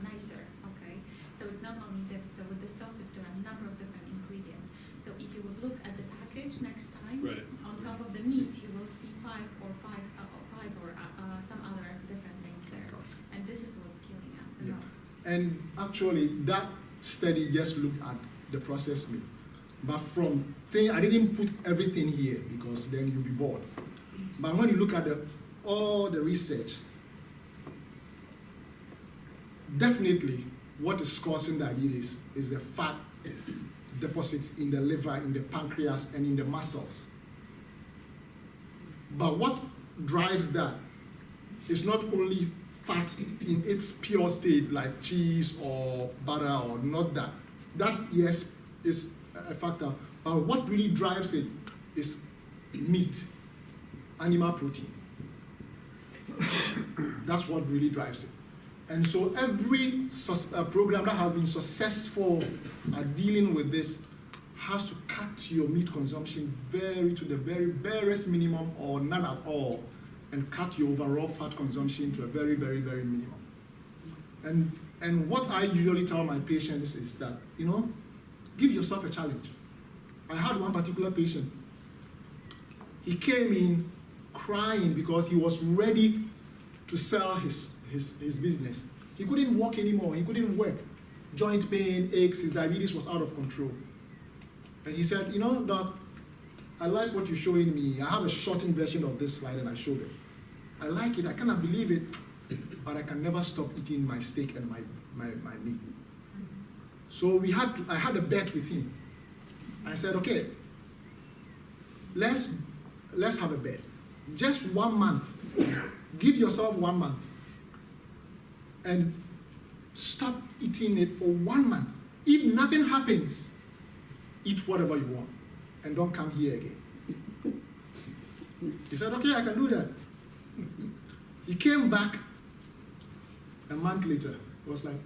nicer. Okay, so it's not only this. So with the sausage, there are a number of different ingredients. So if you would look at the package next time, Right. on top of the meat, you will see five or some other different things there. And this is what's killing us the Yeah. most. And actually, that study just looked at the processed meat. But I didn't put everything here because then you'll be bored. But when you look at all the research, definitely what is causing diabetes is the fat deposits in the liver, in the pancreas, and in the muscles. But what drives that is not only fat in its pure state, like cheese or butter, or not that. That, yes, is a factor. But what really drives it is meat, animal protein. That's what really drives it. And so every program that has been successful at dealing with this has to cut your meat consumption to the very barest minimum or none at all, and cut your overall fat consumption to a very, very, very minimum. And what I usually tell my patients is that, give yourself a challenge. I had one particular patient. He came in crying because he was ready to sell his business. He couldn't walk anymore. He couldn't work. Joint pain, aches, his diabetes was out of control. And he said, Doc, I like what you're showing me. I have a shortened version of this slide and I showed it. I like it. I cannot believe it. But I can never stop eating my steak and my meat. So I had a bet with him. I said, okay, let's have a bet. Just 1 month. Give yourself 1 month. And stop eating it for 1 month. If nothing happens, eat whatever you want. And don't come here again. He said, okay, I can do that. He came back a month later. He was like,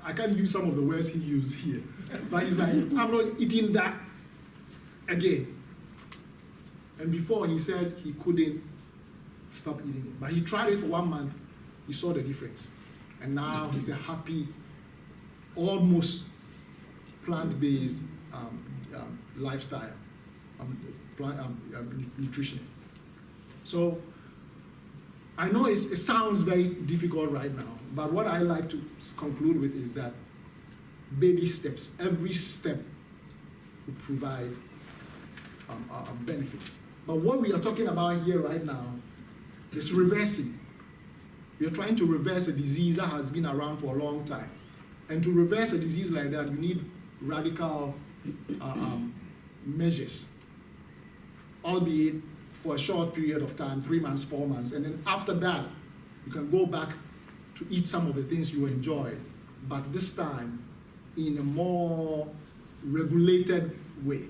I can't use some of the words he used here. But he's like, I'm not eating that again. And before he said he couldn't stop eating it. But he tried it for 1 month. He saw the difference. And now he's a happy, almost plant-based lifestyle, nutrition. So I know it sounds very difficult right now, but what I like to conclude with is that baby steps, every step will provide benefits. But what we are talking about here right now is reversing. We are trying to reverse a disease that has been around for a long time. And to reverse a disease like that, you need radical measures, albeit for a short period of time, 3 months, 4 months. And then after that, you can go back to eat some of the things you enjoy, but this time in a more regulated way.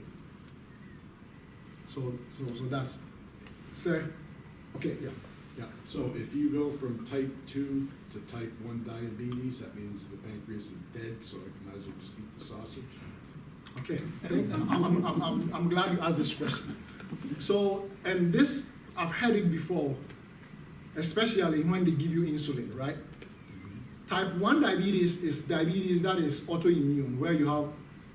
So that's, sir, okay, yeah. So if you go from type 2 to type 1 diabetes, that means the pancreas is dead, so I might as well just eat the sausage? Okay, I'm glad you asked this question. So, and this, I've heard it before, especially when they give you insulin, right? Type 1 diabetes is diabetes that is autoimmune, where you have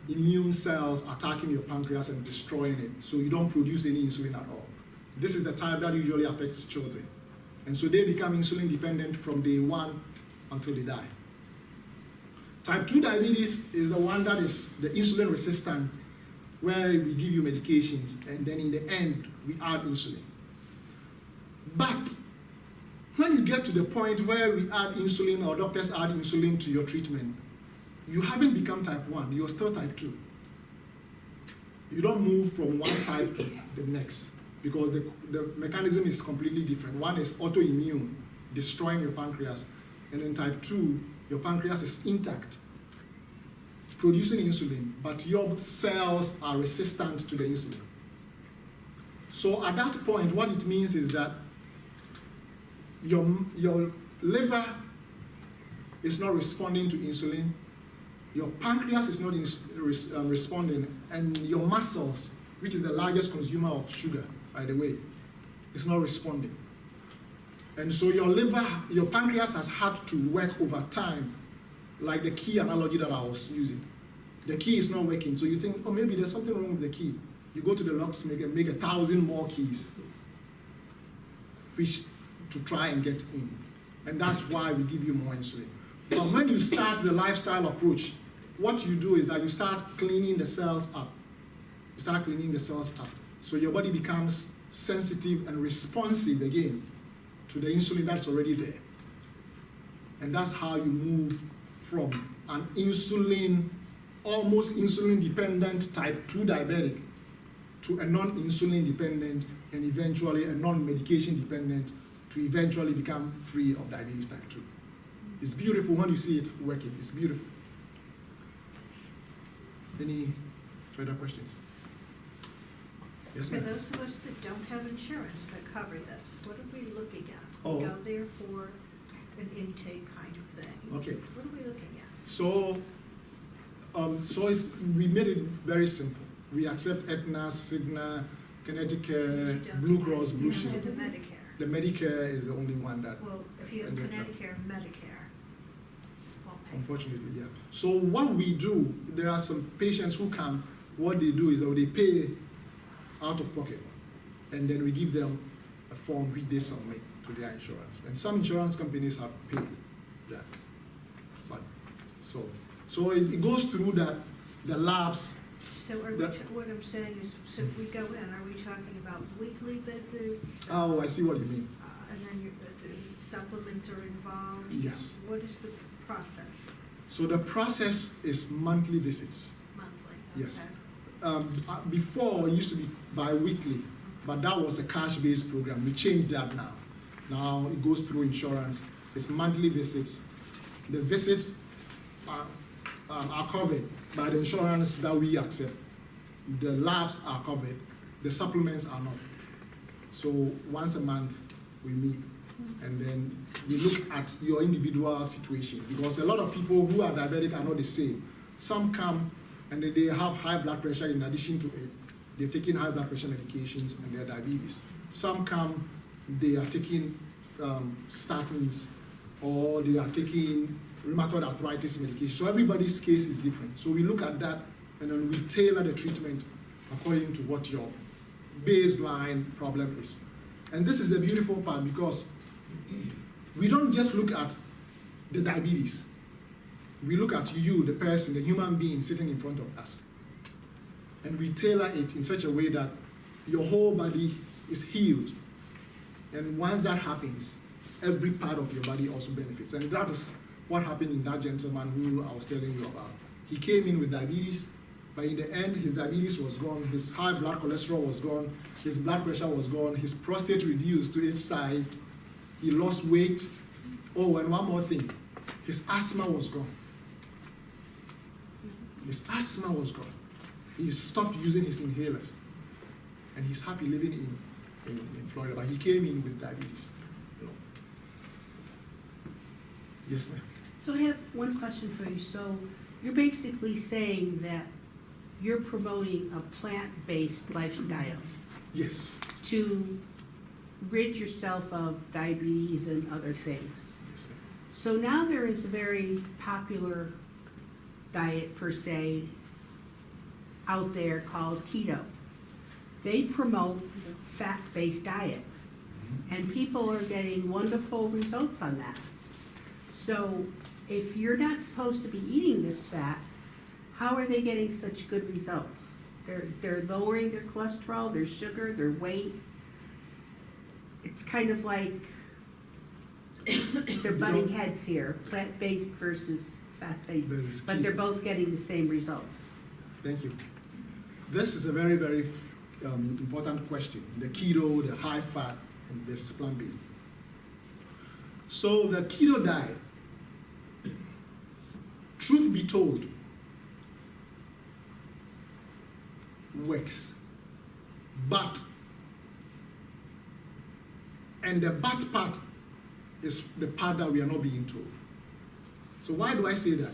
immune cells attacking your pancreas and destroying it, so you don't produce any insulin at all. This is the type that usually affects children. And so they become insulin dependent from day 1 until they die. Type 2 diabetes is the one that is the insulin resistant, where we give you medications and then in the end we add insulin. But when you get to the point where we add insulin or doctors add insulin to your treatment, you haven't become type 1, you're still type 2. You don't move from one type to the next, because the mechanism is completely different. One is autoimmune, destroying your pancreas, and then type 2, your pancreas is intact, producing insulin, but your cells are resistant to the insulin. So at that point, what it means is that your liver is not responding to insulin, your pancreas is not responding, and your muscles, which is the largest consumer of sugar, by the way, is not responding. And so your liver, your pancreas has had to work over time, like the key analogy that I was using. The key is not working, so you think, oh, maybe there's something wrong with the key. You go to the locksmith and make 1,000 more keys, which to try and get in. And that's why we give you more insulin. But when you start the lifestyle approach, what you do is that you start cleaning the cells up. You start cleaning the cells up. So your body becomes sensitive and responsive again to the insulin that's already there. And that's how you move from an almost insulin-dependent type 2 diabetic to a non-insulin dependent and eventually a non-medication dependent to eventually become free of diabetes type 2. It's beautiful when you see it working. It's beautiful. Any further questions? Yes, For ma'am. those of us that don't have insurance that cover this, what are we looking at? Oh. We go there for an intake kind of thing. Okay. What are we looking at? So we made it very simple. We accept Aetna, Cigna, Connecticut, You don't Blue do Cross, that. Blue You don't Shield. do the Medicare. The Medicare is the only one that, Well, if you have And then- Connecticut and Medicare, won't pay. unfortunately, yeah. So what we do, there are some patients who come, what they do is that they pay out of pocket, and then we give them a form which they submit to their insurance. And some insurance companies have paid that. But, so it goes through that, the labs. So are we, That- what I'm saying is, so if we go in, are we talking about weekly visits? Oh, I see what you mean. And then the supplements are involved? Yes. What is the process? So the process is monthly visits. Monthly? Yes. Okay. Before, it used to be bi-weekly, but that was a cash-based program. We changed that now. Now it goes through insurance. It's monthly visits. The visits are covered by the insurance that we accept. The labs are covered. The supplements are not. So once a month, we meet, and then we look at your individual situation, because a lot of people who are diabetic are not the same. Some come and they have high blood pressure. In addition to it, they're taking high blood pressure medications and their diabetes. Some come, they are taking statins, or they are taking rheumatoid arthritis medication. So everybody's case is different. So we look at that, and then we tailor the treatment according to what your baseline problem is. And this is the beautiful part, because we don't just look at the diabetes. We look at you, the person, the human being sitting in front of us. And we tailor it in such a way that your whole body is healed. And once that happens, every part of your body also benefits. And that is what happened in that gentleman who I was telling you about. He came in with diabetes, but in the end, his diabetes was gone, his high blood cholesterol was gone, his blood pressure was gone, his prostate reduced to its size, he lost weight. Oh, and one more thing, his asthma was gone. His asthma was gone. He stopped using his inhalers, and he's happy living in Florida, but he came in with diabetes. You know. Yes, ma'am. So I have one question for you. So you're basically saying that you're promoting a plant-based lifestyle Yes. to rid yourself of diabetes and other things. Yes, ma'am. So now there is a very popular diet per se out there called keto. They promote fat-based diet, and people are getting wonderful results on that. So if you're not supposed to be eating this fat, how are they getting such good results? They're lowering their cholesterol, their sugar, their weight. It's kind of like they're butting heads here, plant-based versus That fat-based, is but key. they're both getting the same results. Thank you. This is a very, very important question. The keto, the high fat, and versus plant-based. So the keto diet, truth be told, works. And the but part is the part that we are not being told. So why do I say that?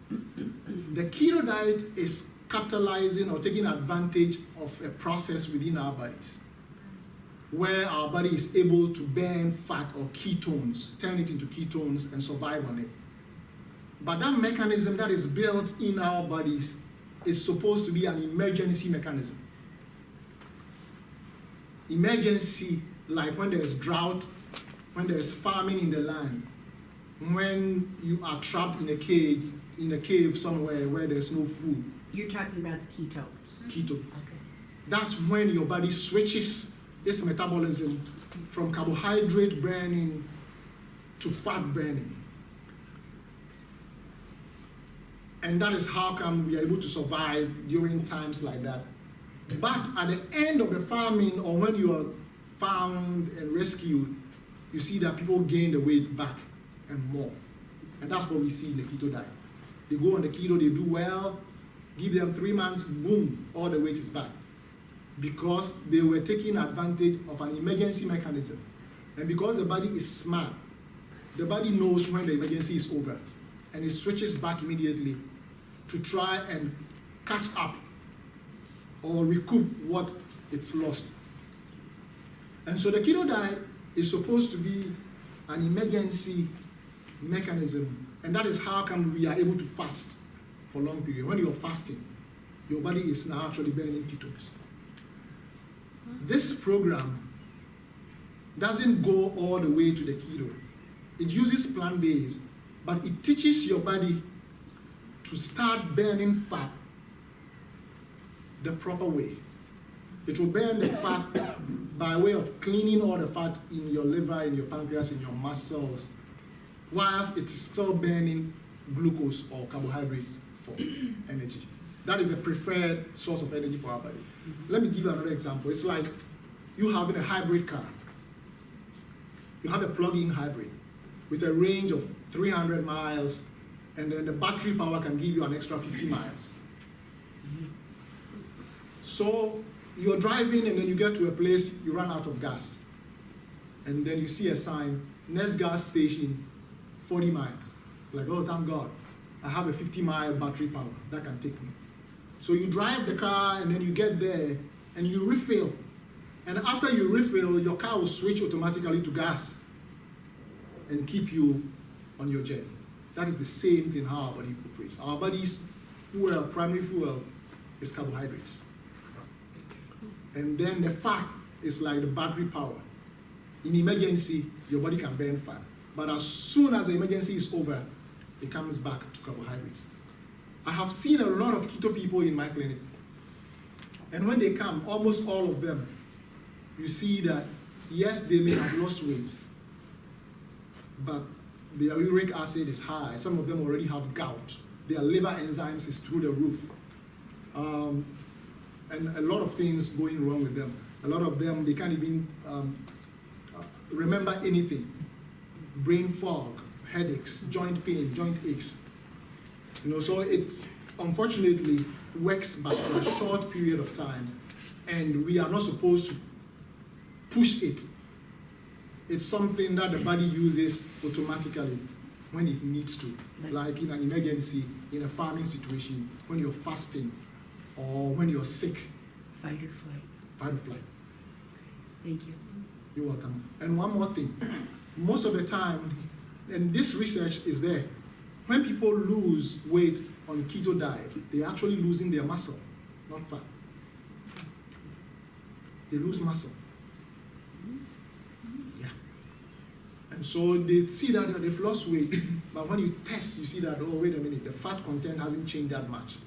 The keto diet is capitalizing or taking advantage of a process within our bodies, where our body is able to burn fat or ketones, turn it into ketones and survive on it. But that mechanism that is built in our bodies is supposed to be an emergency mechanism. Emergency, like when there's drought, when there's famine in the land, when you are trapped in a cage, in a cave somewhere where there's no food, You're talking about the ketones. keto. Okay. That's when your body switches its metabolism from carbohydrate burning to fat burning. And that is how come we are able to survive during times like that. But at the end of the famine, or when you are found and rescued, you see that people gain the weight back and more. And that's what we see in the keto diet. They go on the keto, they do well, give them 3 months, boom, all the weight is back. Because they were taking advantage of an emergency mechanism. And because the body is smart, the body knows when the emergency is over. And it switches back immediately to try and catch up or recoup what it's lost. And so the keto diet is supposed to be an emergency mechanism, and that is how come we are able to fast for long period. When you're fasting, your body is now actually burning ketones. This program doesn't go all the way to the keto. It uses plant-based, but it teaches your body to start burning fat the proper way. It will burn the fat by way of cleaning all the fat in your liver, in your pancreas, in your muscles, whilst it is still burning glucose or carbohydrates for energy. That is the preferred source of energy for our body. Let me give you another example. It's like you having a hybrid car. You have a plug-in hybrid with a range of 300 miles, and then the battery power can give you an extra 50 miles. So you're driving and then you get to a place, you run out of gas. And then you see a sign, next gas station, 40 miles. Like, oh, thank God, I have a 50-mile battery power that can take me. So you drive the car and then you get there and you refill. And after you refill, your car will switch automatically to gas and keep you on your journey. That is the same thing how our body operates. Our body's fuel, primary fuel, is carbohydrates. And then the fat is like the battery power. In emergency, your body can burn fat. But as soon as the emergency is over, it comes back to carbohydrates. I have seen a lot of keto people in my clinic. And when they come, almost all of them, you see that, yes, they may have lost weight, but their uric acid is high. Some of them already have gout. Their liver enzymes is through the roof. And a lot of things going wrong with them. A lot of them, they can't even remember anything. Brain fog, headaches, joint pain, joint aches. So it's unfortunately works but for a short period of time, and we are not supposed to push it. It's something that the body uses automatically when it needs to, like in an emergency, in a farming situation, when you're fasting, or when you're sick. Fight or flight. Fight or flight. Thank you. You're welcome. And one more thing. Most of the time, and this research is there, when people lose weight on keto diet, they're actually losing their muscle, not fat. They lose muscle. Yeah. And so they see that they've lost weight, but when you test, you see that, oh, wait a minute, the fat content hasn't changed that much,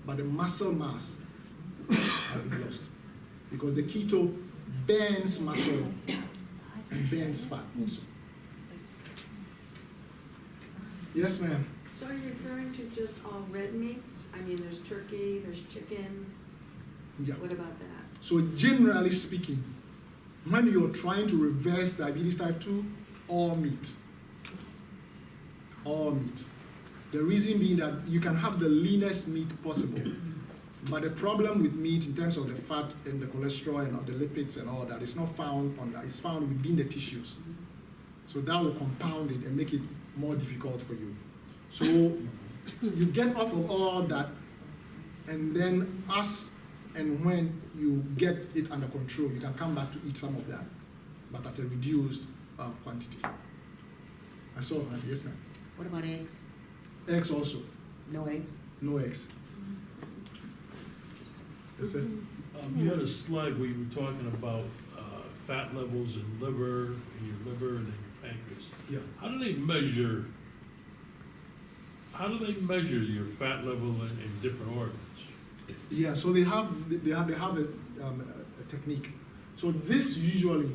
but the muscle mass has been lost. Because the keto burns muscle and burns fat also. Yes, ma'am. So are you referring to just all red meats? I mean, there's turkey, there's chicken. Yeah. What about that? So generally speaking, when you're trying to reverse diabetes type 2, all meat. All meat. The reason being that you can have the leanest meat possible, but the problem with meat in terms of the fat and the cholesterol and the lipids and all that is not found on that. It's found within the tissues. So that will compound it and make it more difficult for you. So you get off of all that, and then as and when you get it under control, you can come back to eat some of that, but at a reduced quantity. I saw that, yes, ma'am. What about eggs? Eggs also. No eggs? No eggs. Yes, sir. You had a slide where you were talking about fat levels in your liver and in your pancreas. Yeah. How do they measure How do they measure your fat level in different organs? Yeah, so they have a technique. So this usually,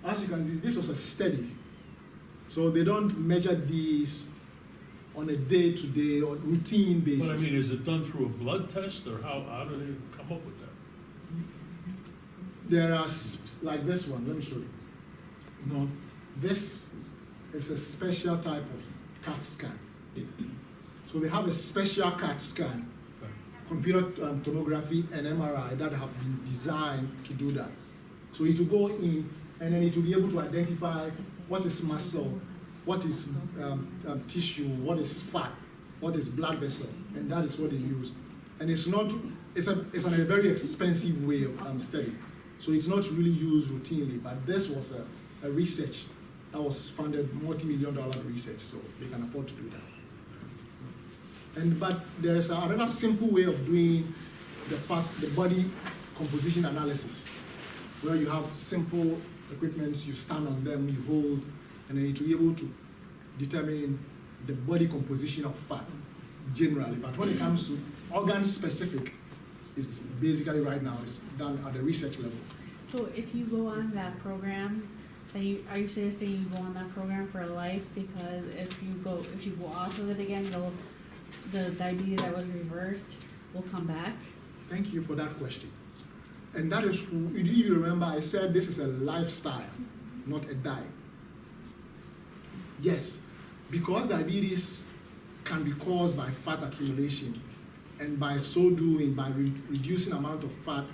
as you can see, this was a study. So they don't measure these on a day-to-day or routine basis. But I mean, is it done through a blood test, or how do they come up with that? There are, like this one, let me show you. No, this is a special type of CAT scan. So they have a special CAT scan, computer tomography and MRI that have been designed to do that. So it will go in and then it will be able to identify what is muscle, what is tissue, what is fat, what is blood vessel, and that is what they use. And it's not, it's a very expensive way of study. So it's not really used routinely, but this was a research that was funded, multi-million-dollar research, so they can afford to do that. But there's another simple way of doing the body composition analysis, where you have simple equipments, you stand on them, you hold, and then it will be able to determine the body composition of fat generally. But when it comes to organ specific, it's basically right now it's done at the research level. So if you go on that program, are you suggesting you go on that program for life? Because if you go off of it again, the diabetes that was reversed will come back? Thank you for that question. And that is, if you remember, I said this is a lifestyle, not a diet. Yes, because diabetes can be caused by fat accumulation, and by so doing, by reducing amount of fat,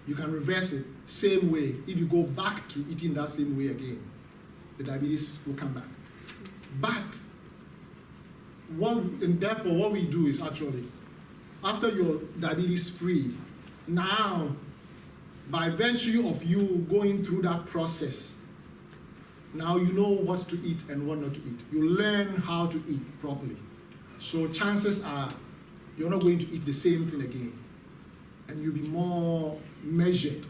you can reverse it same way. If you go back to eating that same way again, the diabetes will come back. But therefore what we do is actually, after you're diabetes free, now by virtue of you going through that process, now you know what to eat and what not to eat. You learn how to eat properly. So chances are you're not going to eat the same thing again. And you'll be more measured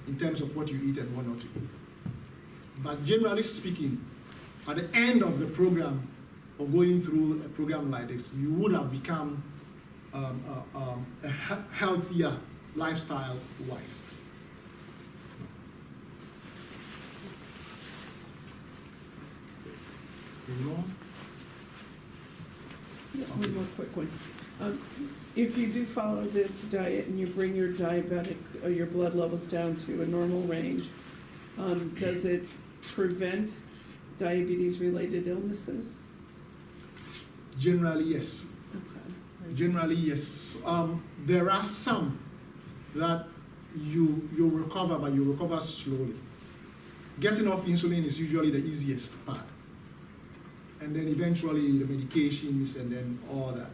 in terms of what you eat and what not to eat. But generally speaking, at the end of the program, or going through a program like this, you would have become a healthier lifestyle-wise. Yeah, one more quick one. If you do follow this diet and you bring your your blood levels down to a normal range, does it prevent diabetes-related illnesses? Generally, yes. Okay. Generally, yes. There are some that you recover, but you recover slowly. Getting off insulin is usually the easiest part. And then eventually the medications and then all that.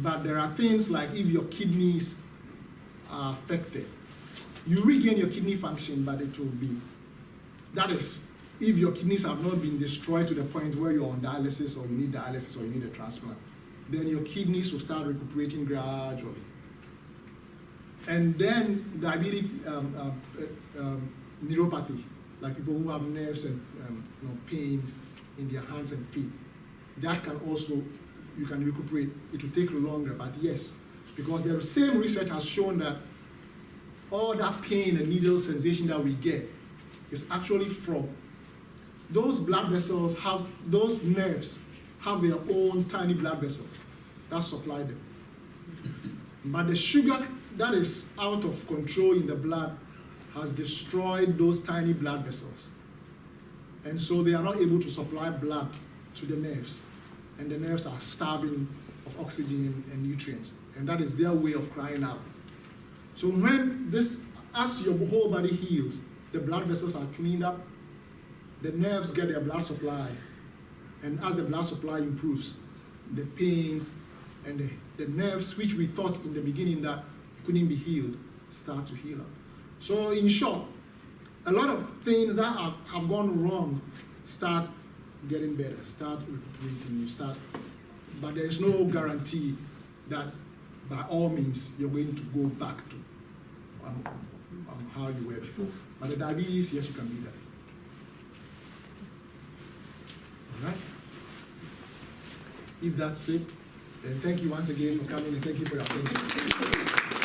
But there are things like if your kidneys are affected, you regain your kidney function, but it will be, that is, if your kidneys have not been destroyed to the point where you're on dialysis or you need a transplant, then your kidneys will start recuperating gradually. And then diabetic neuropathy, like people who have nerves and pain in their hands and feet, that can also, you can recuperate. It will take longer, but yes, because the same research has shown that all that pain and needle sensation that we get is actually from those blood vessels those nerves have their own tiny blood vessels that supply them. But the sugar that is out of control in the blood has destroyed those tiny blood vessels. And so they are not able to supply blood to the nerves. And the nerves are starving of oxygen and nutrients. And that is their way of crying out. So as your whole body heals, the blood vessels are cleaned up, the nerves get their blood supply, and as the blood supply improves, the pains and the nerves, which we thought in the beginning that couldn't be healed, start to heal up. So in short, a lot of things that have gone wrong start getting better, start recuperating, but there is no guarantee that by all means you're going to go back to how you were before. But the diabetes, yes, you can do that. All right? If that's it, then thank you once again for coming and thank you for your attention.